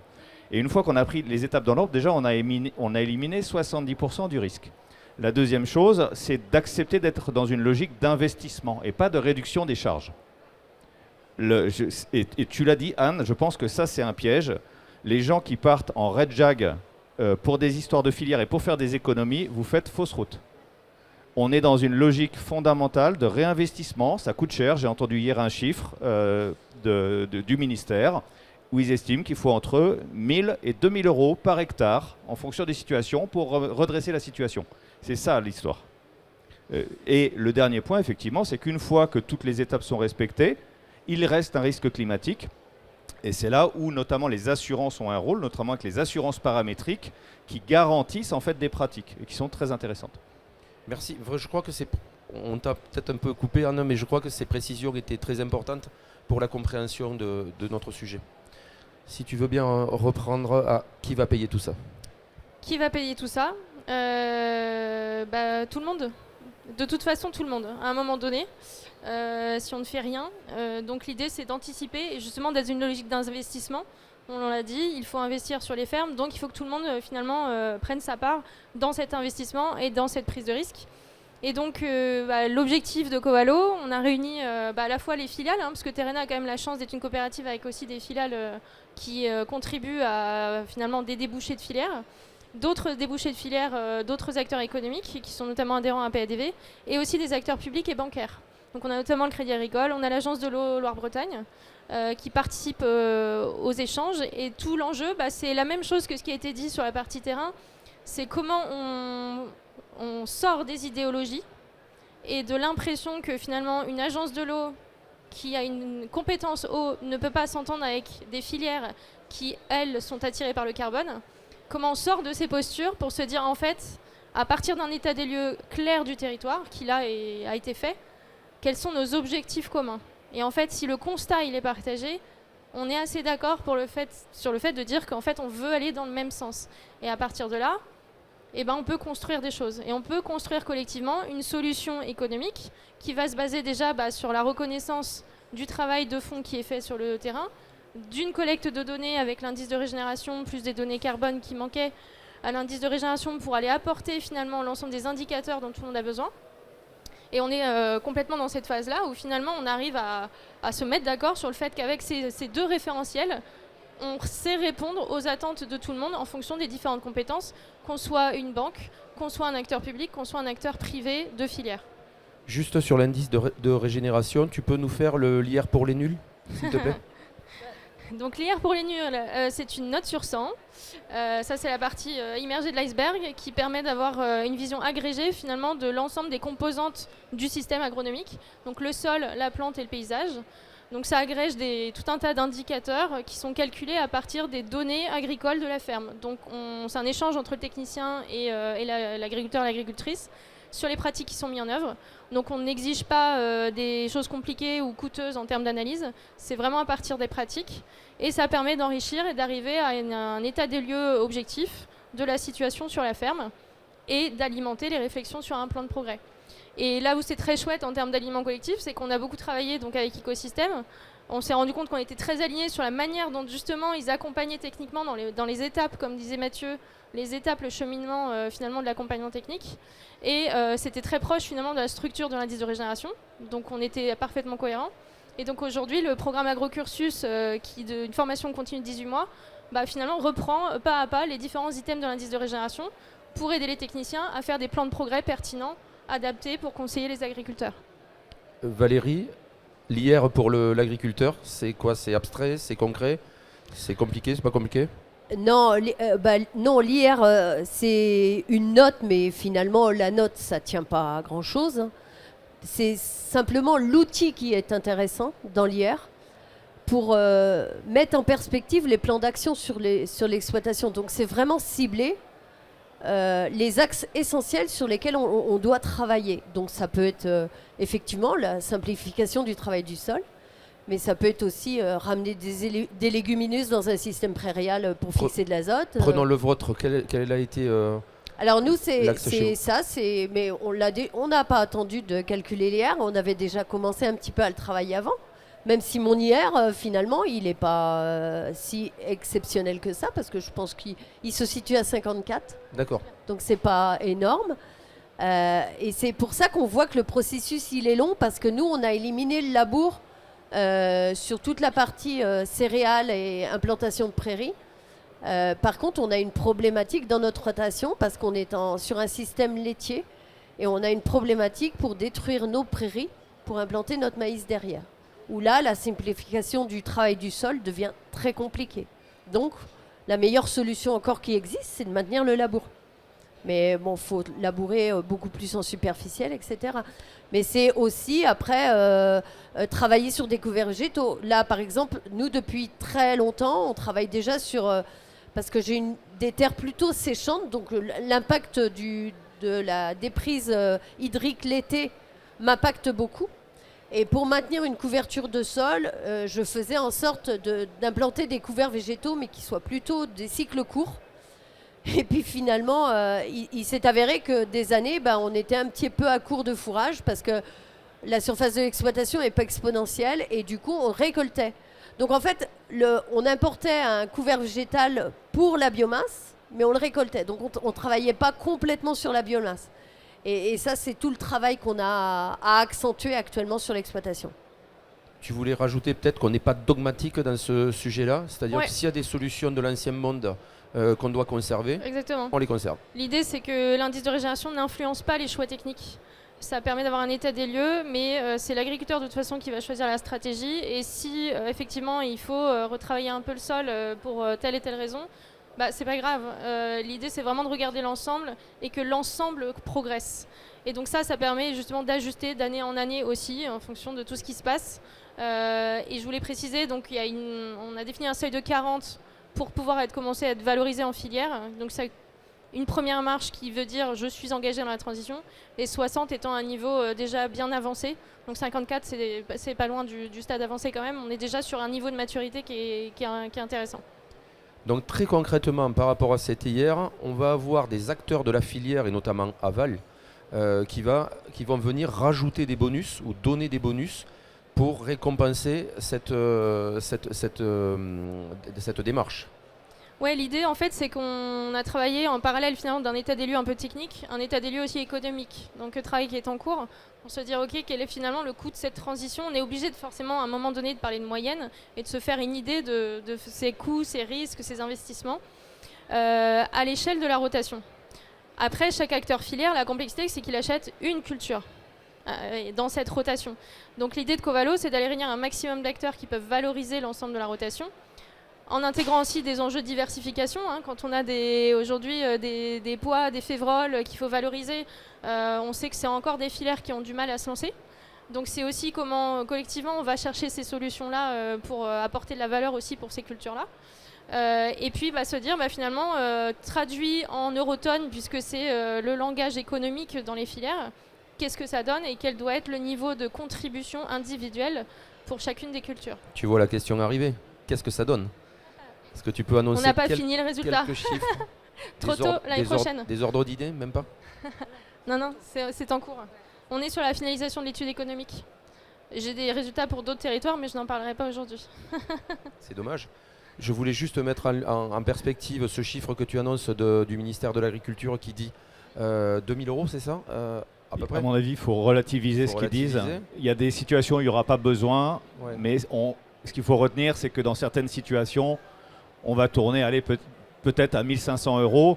Et une fois qu'on a pris les étapes dans l'ordre, déjà, on a éliminé 70% du risque. La deuxième chose, c'est d'accepter d'être dans une logique d'investissement et pas de réduction des charges. Et tu l'as dit, Anne, je pense que ça, c'est un piège. Les gens qui partent en red jag pour des histoires de filière et pour faire des économies, vous faites fausse route. On est dans une logique fondamentale de réinvestissement. Ça coûte cher. J'ai entendu hier un chiffre du ministère où ils estiment qu'il faut entre 1 000 et 2 000 euros par hectare en fonction des situations pour redresser la situation. C'est ça l'histoire. Et le dernier point, effectivement, c'est qu'une fois que toutes les étapes sont respectées, il reste un risque climatique. Et c'est là où notamment les assurances ont un rôle, notamment avec les assurances paramétriques qui garantissent en fait des pratiques et qui sont très intéressantes. Merci. Je crois que on t'a peut-être un peu coupé, Anne, mais je crois que ces précisions étaient très importantes pour la compréhension de notre sujet. Si tu veux bien reprendre à qui va payer tout ça. Qui va payer tout ça ? Tout le monde. De toute façon, tout le monde, à un moment donné, si on ne fait rien. Donc l'idée, c'est d'anticiper et justement d'être dans une logique d'investissement. On l'a dit, il faut investir sur les fermes, donc il faut que tout le monde finalement prenne sa part dans cet investissement et dans cette prise de risque. Et donc l'objectif de Covalo, on a réuni à la fois les filiales, parce que Terrena a quand même la chance d'être une coopérative avec aussi des filiales qui contribuent à finalement des débouchés de filières. D'autres débouchés de filières, d'autres acteurs économiques qui sont notamment adhérents à PADV et aussi des acteurs publics et bancaires. Donc on a notamment le Crédit Agricole, on a l'Agence de l'eau Loire-Bretagne qui participe aux échanges et tout l'enjeu, c'est la même chose que ce qui a été dit sur la partie terrain, c'est comment on sort des idéologies et de l'impression que finalement une agence de l'eau qui a une compétence eau ne peut pas s'entendre avec des filières qui, elles, sont attirées par le carbone. Comment on sort de ces postures pour se dire, en fait, à partir d'un état des lieux clair du territoire, qui là a été fait, quels sont nos objectifs communs ? Et en fait, si le constat il est partagé, on est assez d'accord sur le fait de dire qu'en fait, on veut aller dans le même sens. Et à partir de là, on peut construire des choses. Et on peut construire collectivement une solution économique qui va se baser déjà sur la reconnaissance du travail de fond qui est fait sur le terrain, d'une collecte de données avec l'indice de régénération, plus des données carbone qui manquaient à l'indice de régénération pour aller apporter finalement l'ensemble des indicateurs dont tout le monde a besoin. Et on est complètement dans cette phase-là où finalement on arrive à se mettre d'accord sur le fait qu'avec ces deux référentiels, on sait répondre aux attentes de tout le monde en fonction des différentes compétences, qu'on soit une banque, qu'on soit un acteur public, qu'on soit un acteur privé de filière. Juste sur l'indice de régénération, tu peux nous faire l'IR pour les nuls, s'il te plaît? Donc l'IR pour les nuls, c'est une note sur 100. Ça, c'est la partie immergée de l'iceberg qui permet d'avoir une vision agrégée finalement de l'ensemble des composantes du système agronomique. Donc le sol, la plante et le paysage. Donc ça agrège tout un tas d'indicateurs qui sont calculés à partir des données agricoles de la ferme. Donc c'est un échange entre le technicien et l'agriculteur et l'agricultrice sur les pratiques qui sont mises en œuvre. Donc on n'exige pas des choses compliquées ou coûteuses en termes d'analyse, c'est vraiment à partir des pratiques. Et ça permet d'enrichir et d'arriver à un état des lieux objectif de la situation sur la ferme et d'alimenter les réflexions sur un plan de progrès. Et là où c'est très chouette en termes d'alignement collectif, c'est qu'on a beaucoup travaillé donc, avec Écosystème. On s'est rendu compte qu'on était très alignés sur la manière dont justement ils accompagnaient techniquement dans les étapes, comme disait Mathieu, les étapes, le cheminement finalement de l'accompagnement technique. Et c'était très proche finalement de la structure de l'indice de régénération. Donc on était parfaitement cohérents. Et donc aujourd'hui, le programme Agrocursus, qui est une formation continue de 18 mois, finalement reprend pas à pas les différents items de l'indice de régénération pour aider les techniciens à faire des plans de progrès pertinents, adaptés pour conseiller les agriculteurs. Valérie, l'IR pour l'agriculteur, c'est quoi? C'est abstrait? C'est concret? C'est compliqué? C'est pas compliqué? Non, non, l'IR, c'est une note, mais finalement, la note, ça tient pas à grand-chose, hein. C'est simplement l'outil qui est intéressant dans l'IR pour mettre en perspective les plans d'action sur l'exploitation. Donc, c'est vraiment ciblé les axes essentiels sur lesquels on doit travailler. Donc, ça peut être effectivement la simplification du travail du sol, mais ça peut être aussi ramener des légumineuses dans un système prairial pour fixer de l'azote. Prenons le vôtre. Quel a été alors nous, l'axe chez vous? mais on n'a pas attendu de calculer l'IR. On avait déjà commencé un petit peu à le travailler avant. Même si mon IR, finalement, il n'est pas si exceptionnel que ça, parce que je pense qu'il se situe à 54. D'accord. Donc c'est pas énorme. Et c'est pour ça qu'on voit que le processus, il est long, parce que nous, on a éliminé le labour sur toute la partie céréales et implantation de prairies. Par contre, on a une problématique dans notre rotation, parce qu'on est sur un système laitier, et on a une problématique pour détruire nos prairies, pour implanter notre maïs derrière. Où là, la simplification du travail du sol devient très compliquée. Donc, la meilleure solution encore qui existe, c'est de maintenir le labour. Mais bon, il faut labourer beaucoup plus en superficiel, etc. Mais c'est aussi, après, travailler sur des couverts végétaux. Là, par exemple, nous, depuis très longtemps, on travaille déjà sur... parce que j'ai des terres plutôt séchantes, donc l'impact de la déprise hydrique l'été m'impacte beaucoup. Et pour maintenir une couverture de sol, je faisais en sorte d'implanter des couverts végétaux, mais qui soient plutôt des cycles courts. Et puis finalement, il s'est avéré que des années, on était un petit peu à court de fourrage, parce que la surface de l'exploitation n'est pas exponentielle, et du coup, on récoltait. Donc en fait, on importait un couvert végétal pour la biomasse, mais on le récoltait. Donc on ne travaillait pas complètement sur la biomasse. Et ça, c'est tout le travail qu'on a à accentuer actuellement sur l'exploitation. Tu voulais rajouter peut-être qu'on n'est pas dogmatique dans ce sujet-là, c'est-à-dire que s'il y a des solutions de l'ancien monde qu'on doit conserver, exactement, on les conserve. L'idée, c'est que l'indice de régénération n'influence pas les choix techniques. Ça permet d'avoir un état des lieux, mais c'est l'agriculteur de toute façon qui va choisir la stratégie. Et si effectivement il faut retravailler un peu le sol pour telle et telle raison, c'est pas grave. L'idée, c'est vraiment de regarder l'ensemble et que l'ensemble progresse. Et donc ça permet justement d'ajuster d'année en année aussi en fonction de tout ce qui se passe. Et je voulais préciser, donc on a défini un seuil de 40 pour pouvoir commencer à être valorisé en filière. Donc ça, une première marche qui veut dire je suis engagé dans la transition, et 60 étant un niveau déjà bien avancé. Donc 54, c'est pas loin du stade avancé quand même. On est déjà sur un niveau de maturité qui est intéressant. Donc très concrètement, par rapport à cette IR, on va avoir des acteurs de la filière, et notamment Aval, qui vont venir rajouter des bonus ou donner des bonus pour récompenser cette démarche. Ouais, l'idée en fait c'est qu'on a travaillé en parallèle finalement d'un état des lieux un peu technique, un état des lieux aussi économique. Donc le travail qui est en cours pour se dire ok quel est finalement le coût de cette transition. On est obligé de forcément à un moment donné de parler de moyenne et de se faire une idée de ces coûts, ces risques, ces investissements à l'échelle de la rotation. Après chaque acteur filière, la complexité c'est qu'il achète une culture dans cette rotation. Donc l'idée de Covalo c'est d'aller réunir un maximum d'acteurs qui peuvent valoriser l'ensemble de la rotation, en intégrant aussi des enjeux de diversification. Quand on a aujourd'hui des pois, des févroles qu'il faut valoriser, on sait que c'est encore des filières qui ont du mal à se lancer. Donc c'est aussi comment collectivement on va chercher ces solutions-là pour apporter de la valeur aussi pour ces cultures-là. Et puis se dire finalement traduit en eurotonnes, puisque c'est le langage économique dans les filières, qu'est-ce que ça donne et quel doit être le niveau de contribution individuelle pour chacune des cultures. Tu vois la question arriver. Qu'est-ce que ça donne? Est-ce que tu peux annoncer On n'a pas fini le résultat. quelques chiffres? Trop tôt, l'année prochaine. Des ordres d'idées, même pas? Non, c'est en cours. On est sur la finalisation de l'étude économique. J'ai des résultats pour d'autres territoires, mais je n'en parlerai pas aujourd'hui. C'est dommage. Je voulais juste mettre en perspective ce chiffre que tu annonces du ministère de l'Agriculture qui dit 2000 €, c'est ça à peu près? À mon avis, il faut relativiser ce qu'ils disent. Il y a des situations où il n'y aura pas besoin, Ouais. mais ce qu'il faut retenir, c'est que dans certaines situations, on va tourner peut-être à 1500 €.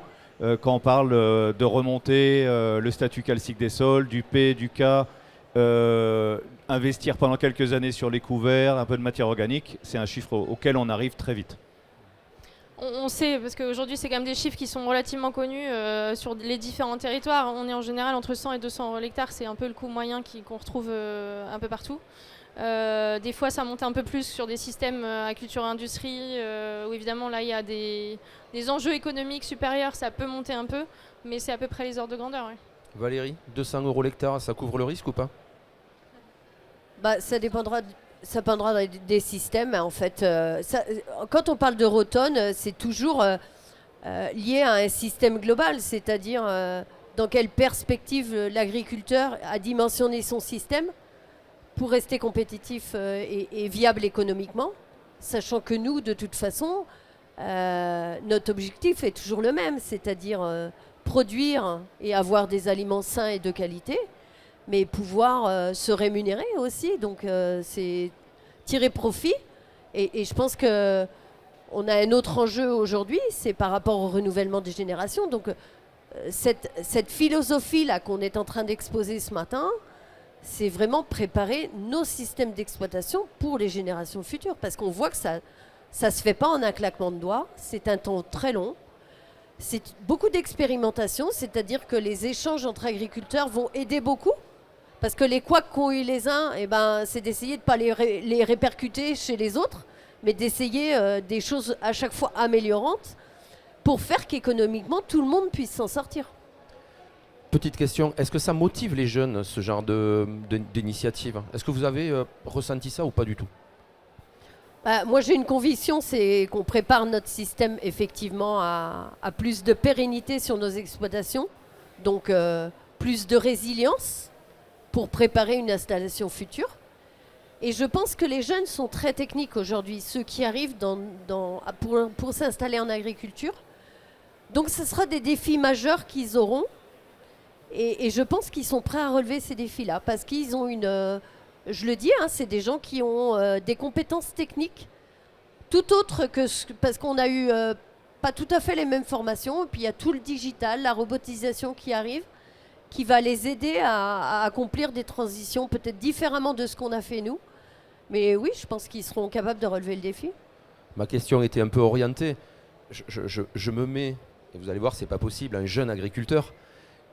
Quand on parle de remonter le statut calcique des sols, du P, du K, investir pendant quelques années sur les couverts, un peu de matière organique, c'est un chiffre auquel on arrive très vite. On sait, parce qu'aujourd'hui c'est quand même des chiffres qui sont relativement connus sur les différents territoires. On est en général entre 100 et 200 € l'hectare, c'est un peu le coût moyen qu'on retrouve un peu partout. Des fois ça monte un peu plus sur des systèmes agriculture et industrie où évidemment là il y a des enjeux économiques supérieurs, ça peut monter un peu, mais c'est à peu près les ordres de grandeur. Ouais. Valérie, 200 € l'hectare, ça couvre le risque ou pas? Ça dépendra des systèmes en fait. Quand on parle de rotonne, c'est toujours lié à un système global, c'est-à-dire dans quelle perspective l'agriculteur a dimensionné son système pour rester compétitif et viable économiquement, sachant que nous, de toute façon, notre objectif est toujours le même, c'est-à-dire produire et avoir des aliments sains et de qualité, mais pouvoir se rémunérer aussi. Donc c'est tirer profit. Et je pense qu'on a un autre enjeu aujourd'hui, c'est par rapport au renouvellement des générations. Donc cette philosophie-là qu'on est en train d'exposer ce matin, c'est vraiment préparer nos systèmes d'exploitation pour les générations futures. Parce qu'on voit que ça ne se fait pas en un claquement de doigts. C'est un temps très long. C'est beaucoup d'expérimentation, c'est-à-dire que les échanges entre agriculteurs vont aider beaucoup. Parce que les couacs qu'ont eu les uns, c'est d'essayer de ne pas les répercuter chez les autres, mais d'essayer des choses à chaque fois améliorantes pour faire qu'économiquement, tout le monde puisse s'en sortir. Petite question, est-ce que ça motive les jeunes, ce genre d'initiative? Est-ce que vous avez ressenti ça ou pas du tout? Moi, j'ai une conviction, c'est qu'on prépare notre système effectivement à plus de pérennité sur nos exploitations, donc plus de résilience pour préparer une installation future. Et je pense que les jeunes sont très techniques aujourd'hui, ceux qui arrivent pour s'installer en agriculture. Donc ce sera des défis majeurs qu'ils auront. Et je pense qu'ils sont prêts à relever ces défis-là, parce qu'ils ont je le dis, c'est des gens qui ont des compétences techniques, tout autre parce qu'on a eu pas tout à fait les mêmes formations, et puis il y a tout le digital, la robotisation qui arrive, qui va les aider à accomplir des transitions peut-être différemment de ce qu'on a fait nous. Mais oui, je pense qu'ils seront capables de relever le défi. Ma question était un peu orientée. Je me mets, et vous allez voir, c'est pas possible, un jeune agriculteur.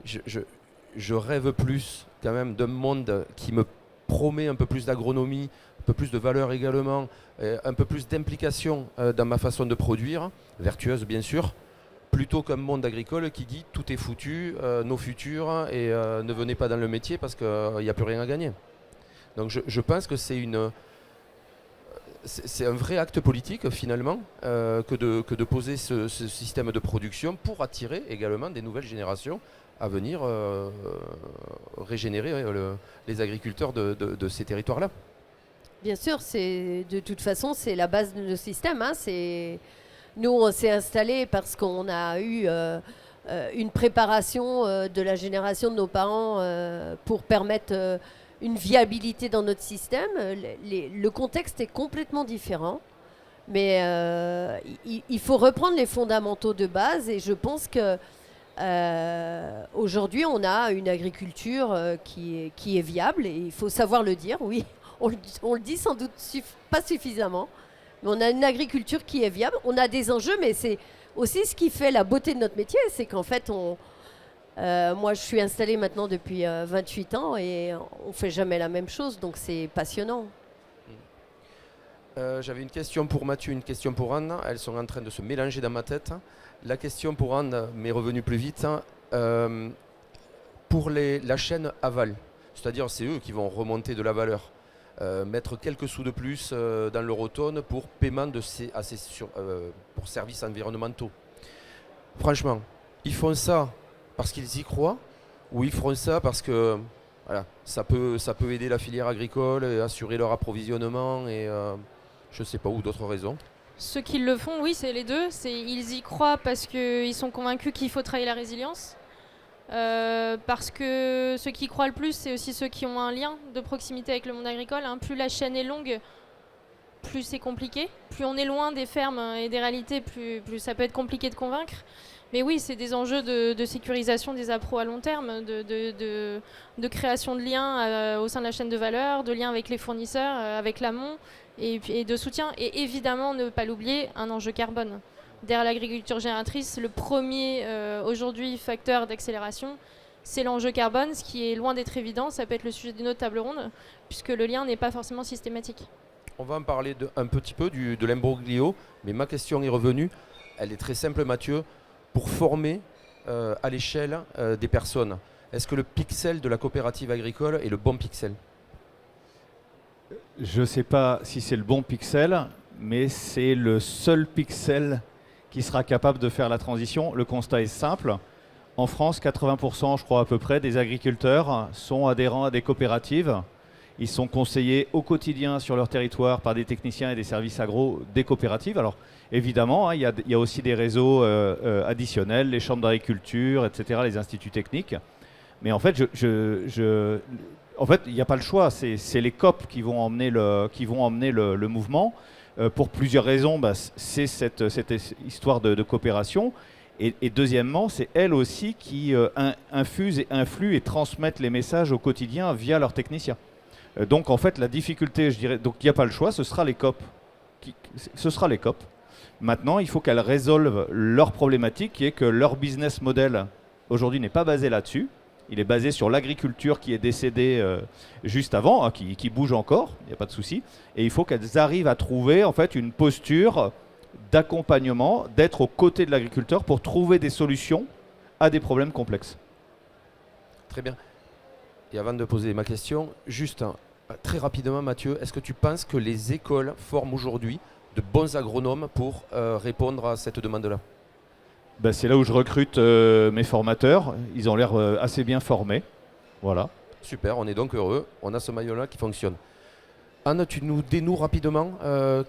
Je rêve plus quand même d'un monde qui me promet un peu plus d'agronomie, un peu plus de valeur également, un peu plus d'implication dans ma façon de produire, vertueuse bien sûr, plutôt qu'un monde agricole qui dit tout est foutu, nos futurs, et ne venez pas dans le métier parce qu'il n'y a plus rien à gagner. Donc je pense que c'est un vrai acte politique finalement que de poser ce système de production pour attirer également des nouvelles générations à venir régénérer les agriculteurs de ces territoires-là. Bien sûr, de toute façon, c'est la base de nos systèmes. Nous, on s'est installé parce qu'on a eu une préparation de la génération de nos parents pour permettre une viabilité dans notre système. Le contexte est complètement différent, mais il faut reprendre les fondamentaux de base et je pense que aujourd'hui, on a une agriculture qui est viable et il faut savoir le dire, oui. On le dit sans doute pas suffisamment, mais on a une agriculture qui est viable. On a des enjeux, mais c'est aussi ce qui fait la beauté de notre métier, c'est qu'en fait, moi, je suis installée maintenant depuis 28 ans et on ne fait jamais la même chose, donc c'est passionnant. J'avais une question pour Mathieu, une question pour Anne. Elles sont en train de se mélanger dans ma tête. La question pour Anne m'est revenue plus vite. Pour la chaîne aval, c'est-à-dire c'est eux qui vont remonter de la valeur, mettre quelques sous de plus dans leur automne pour paiement pour services environnementaux. Franchement, ils font ça parce qu'ils y croient ou ils feront ça parce que voilà, ça peut aider la filière agricole et assurer leur approvisionnement et je sais pas, ou d'autres raisons. Ceux qui le font, oui, c'est les deux. Ils y croient parce qu'ils sont convaincus qu'il faut travailler la résilience. Parce que ceux qui y croient le plus, c'est aussi ceux qui ont un lien de proximité avec le monde agricole. Hein. Plus la chaîne est longue, plus c'est compliqué. Plus on est loin des fermes et des réalités, plus ça peut être compliqué de convaincre. Mais oui, c'est des enjeux de sécurisation des appros à long terme, de création de liens au sein de la chaîne de valeur, de liens avec les fournisseurs, avec l'amont et de soutien. Et évidemment, ne pas l'oublier, un enjeu carbone. Derrière l'agriculture génératrice, le premier aujourd'hui facteur d'accélération, c'est l'enjeu carbone, ce qui est loin d'être évident. Ça peut être le sujet d'une autre table ronde, puisque le lien n'est pas forcément systématique. On va en parler un petit peu de l'imbroglio, mais ma question est revenue. Elle est très simple, Mathieu. Pour former à l'échelle des personnes, est-ce que le pixel de la coopérative agricole est le bon pixel ? Je ne sais pas si c'est le bon pixel, mais c'est le seul pixel qui sera capable de faire la transition. Le constat est simple. En France, 80%, je crois à peu près, des agriculteurs sont adhérents à des coopératives. Ils sont conseillés au quotidien sur leur territoire par des techniciens et des services agro des coopératives. Alors évidemment, hein, il y a aussi des réseaux additionnels, les chambres d'agriculture, etc., les instituts techniques. Mais en fait, en fait, il n'y a pas le choix. C'est les COP qui vont emmener le mouvement. Pour plusieurs raisons, c'est cette histoire de coopération. Et deuxièmement, c'est elles aussi qui infusent et influent et transmettent les messages au quotidien via leurs techniciens. Donc en fait, la difficulté, je dirais, donc il n'y a pas le choix, ce sera les COP. Ce sera les COP. Maintenant, il faut qu'elles résolvent leur problématique, qui est que leur business model aujourd'hui n'est pas basé là-dessus. Il est basé sur l'agriculture qui est décédée juste avant, hein, qui bouge encore, il n'y a pas de souci. Et il faut qu'elles arrivent à trouver en fait une posture d'accompagnement, d'être aux côtés de l'agriculteur pour trouver des solutions à des problèmes complexes. Très bien. Et avant de poser ma question, juste très rapidement, Mathieu, est-ce que tu penses que les écoles forment aujourd'hui de bons agronomes pour répondre à cette demande-là ? C'est là où je recrute mes formateurs. Ils ont l'air assez bien formés. Voilà. Super, on est donc heureux. On a ce maillot-là qui fonctionne. Anne, tu nous dénoues rapidement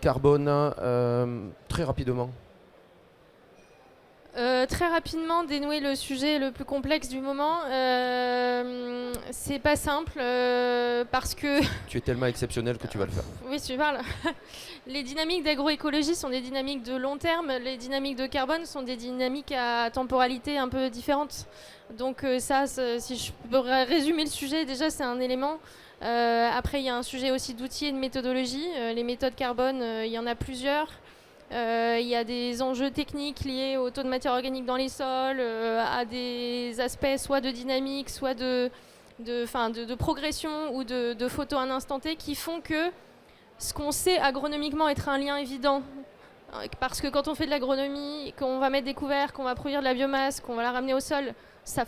Carbone, très rapidement. Très rapidement, dénouer le sujet le plus complexe du moment, c'est pas simple parce que... Tu es tellement exceptionnel que tu vas le faire. Oui, tu parles. Les dynamiques d'agroécologie sont des dynamiques de long terme, les dynamiques de carbone sont des dynamiques à temporalité un peu différente. Donc si je peux résumer le sujet, déjà c'est un élément. Après, il y a un sujet aussi d'outils et de méthodologie. Les méthodes carbone, il y en a plusieurs. Il y a des enjeux techniques liés au taux de matière organique dans les sols, à des aspects soit de dynamique, soit de progression ou de photos à un instant T qui font que ce qu'on sait agronomiquement être un lien évident, parce que quand on fait de l'agronomie, qu'on va mettre des couverts, qu'on va produire de la biomasse, qu'on va la ramener au sol, ça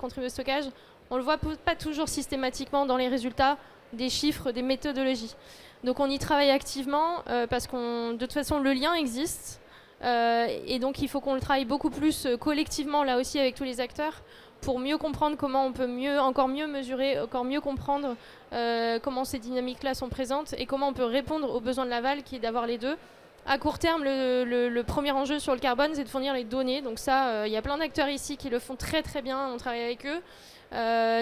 contribue au stockage. On ne le voit pas toujours systématiquement dans les résultats des chiffres, des méthodologies. Donc on y travaille activement parce que de toute façon le lien existe et donc il faut qu'on le travaille beaucoup plus collectivement là aussi avec tous les acteurs pour mieux comprendre comment on peut encore mieux mesurer, encore mieux comprendre comment ces dynamiques-là sont présentes et comment on peut répondre aux besoins de l'aval qui est d'avoir les deux À court terme, le premier enjeu sur le carbone, c'est de fournir les données. Donc ça, il y a plein d'acteurs ici qui le font très très bien, on travaille avec eux.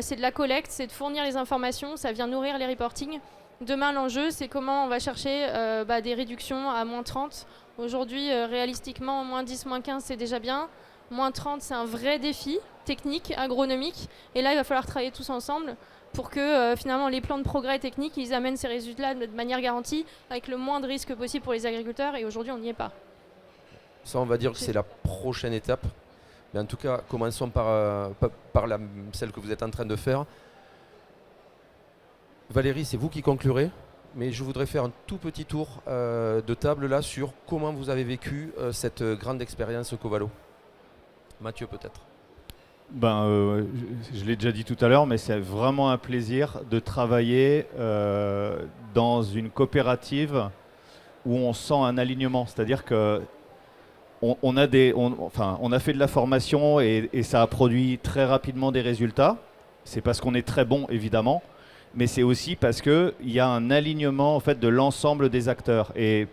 C'est de la collecte, c'est de fournir les informations, ça vient nourrir les reportings. Demain, l'enjeu, c'est comment on va chercher des réductions à moins 30. Aujourd'hui, réalistiquement, moins 10, moins 15, c'est déjà bien. Moins 30, c'est un vrai défi technique, agronomique. Et là, il va falloir travailler tous ensemble pour que finalement les plans de progrès techniques, ils amènent ces résultats de manière garantie, avec le moins de risques possible pour les agriculteurs. Et aujourd'hui, on n'y est pas. Ça, on va dire que c'est la prochaine étape. Mais en tout cas, commençons par celle que vous êtes en train de faire. Valérie, c'est vous qui conclurez. Mais je voudrais faire un tout petit tour de table là sur comment vous avez vécu cette grande expérience Covalo. Mathieu, peut-être. Je l'ai déjà dit tout à l'heure, mais c'est vraiment un plaisir de travailler dans une coopérative où on sent un alignement. C'est-à-dire que on a fait de la formation et ça a produit très rapidement des résultats. C'est parce qu'on est très bon, évidemment, mais c'est aussi parce qu'il y a un alignement en fait, de l'ensemble des acteurs. Et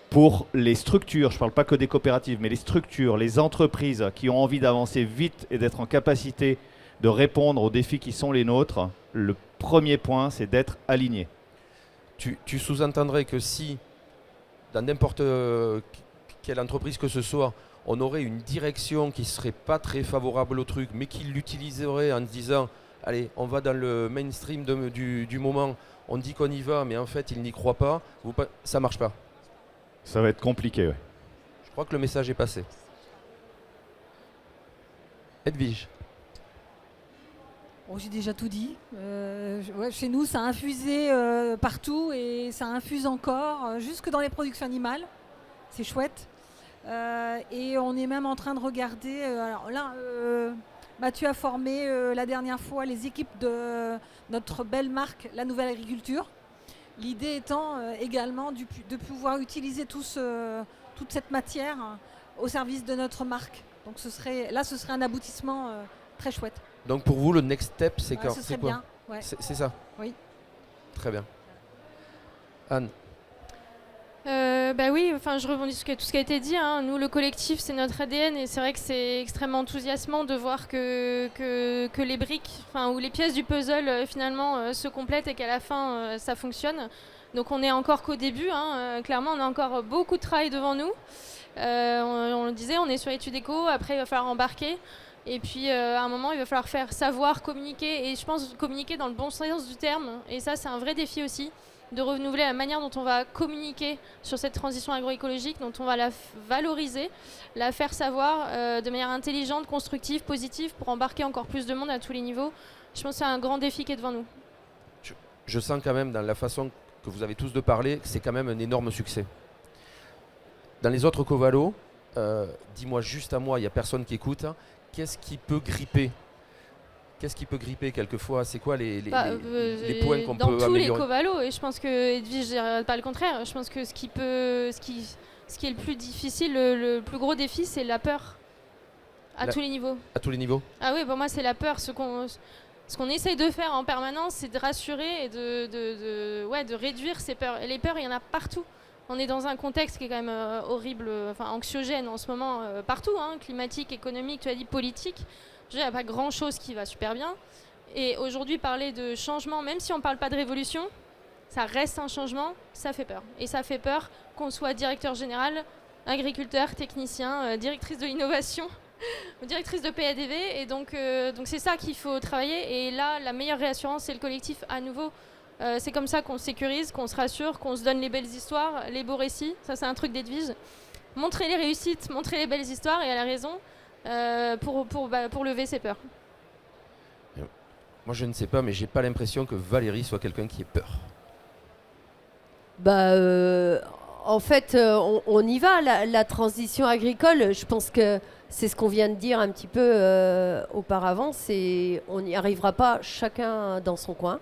pour les structures, je ne parle pas que des coopératives, mais les structures, les entreprises qui ont envie d'avancer vite et d'être en capacité de répondre aux défis qui sont les nôtres, le premier point, c'est d'être aligné. Tu sous-entendrais que si, dans n'importe quelle entreprise que ce soit, on aurait une direction qui ne serait pas très favorable au truc, mais qui l'utiliserait en se disant « Allez, on va dans le mainstream du moment, on dit qu'on y va, mais en fait, il n'y croit pas », ça ne marche pas. Ça va être compliqué, oui. Je crois que le message est passé. Edwige. Bon, j'ai déjà tout dit. Chez nous, ça a infusé partout et ça infuse encore, jusque dans les productions animales. C'est chouette. Et on est même en train de regarder. Alors là, Mathieu a formé la dernière fois les équipes de notre belle marque, La Nouvelle Agriculture. L'idée étant également de pouvoir utiliser toute cette matière au service de notre marque. Donc ce serait un aboutissement très chouette. Donc pour vous, le next step, c'est quoi? Ce serait bien. Ouais. C'est ça? Oui. Très bien. Anne? Oui, je rebondis sur tout ce qui a été dit. Hein. Nous, le collectif, c'est notre ADN et c'est vrai que c'est extrêmement enthousiasmant de voir que les briques, ou les pièces du puzzle finalement se complètent et qu'à la fin, ça fonctionne. Donc on n'est encore qu'au début. Hein. Clairement, on a encore beaucoup de travail devant nous. On le disait, on est sur études éco. Après, il va falloir embarquer. Et puis, à un moment, il va falloir faire savoir, communiquer. Et je pense communiquer dans le bon sens du terme. Et ça, c'est un vrai défi aussi, de renouveler la manière dont on va communiquer sur cette transition agroécologique, dont on va la valoriser, la faire savoir de manière intelligente, constructive, positive, pour embarquer encore plus de monde à tous les niveaux. Je pense que c'est un grand défi qui est devant nous. Je sens quand même, dans la façon que vous avez tous de parler, que c'est quand même un énorme succès. Dans les autres Covalo, dis-moi juste à moi, il n'y a personne qui écoute, qu'est-ce qui peut gripper? Qu'est-ce qui peut gripper quelquefois? C'est quoi les points qu'on peut améliorer? Dans tous les Covalo, et je pense que Edwige, je dirais pas le contraire, je pense que ce qui est le plus difficile, le plus gros défi, c'est la peur. Tous les niveaux. À tous les niveaux? Ah oui, pour moi, c'est la peur. Ce qu'on essaye de faire en permanence, c'est de rassurer et de réduire ces peurs. Et les peurs, il y en a partout. On est dans un contexte qui est quand même horrible, anxiogène en ce moment, partout, climatique, économique, tu as dit politique. Il n'y a pas grand-chose qui va super bien. Et aujourd'hui, parler de changement, même si on ne parle pas de révolution, ça reste un changement, ça fait peur. Et ça fait peur qu'on soit directeur général, agriculteur, technicien, directrice de l'innovation, directrice de PADV. Et donc c'est ça qu'il faut travailler. Et là, la meilleure réassurance, c'est le collectif à nouveau. C'est comme ça qu'on se sécurise, qu'on se rassure, qu'on se donne les belles histoires, les beaux récits. Ça, c'est un truc d'Edwige. Montrer les réussites, montrer les belles histoires, et elle a raison. Pour lever ses peurs. Moi je ne sais pas, mais j'ai pas l'impression que Valérie soit quelqu'un qui ait peur. En fait, on y va, la transition agricole. Je pense que c'est ce qu'on vient de dire un petit peu auparavant, on n'y arrivera pas chacun dans son coin.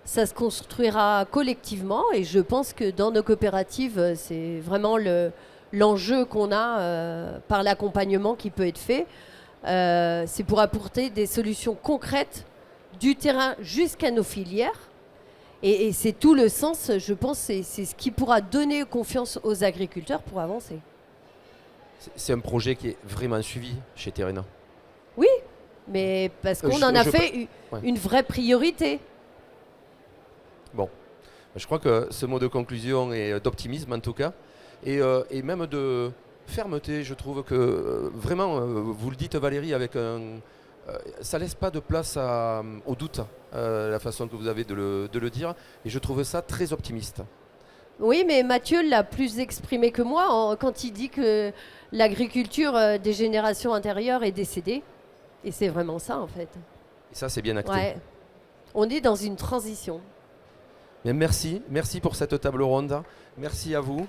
Ça se construira collectivement et je pense que dans nos coopératives, c'est vraiment l'enjeu qu'on a par l'accompagnement qui peut être fait, c'est pour apporter des solutions concrètes du terrain jusqu'à nos filières Et c'est tout le sens, je pense, c'est ce qui pourra donner confiance aux agriculteurs pour avancer. C'est un projet qui est vraiment suivi chez Terrena. Oui, mais parce qu'on en a fait une vraie priorité. Bon, je crois que ce mot de conclusion est d'optimisme en tout cas, et même de fermeté. Je trouve que vraiment, vous le dites Valérie, avec ça laisse pas de place au doute, la façon que vous avez de le dire, et je trouve ça très optimiste. Oui, mais Mathieu l'a plus exprimé que moi quand il dit que l'agriculture des générations antérieures est décédée. Et c'est vraiment ça, en fait. Et ça, c'est bien acté. Ouais. On est dans une transition. Mais merci pour cette table ronde. Merci à vous.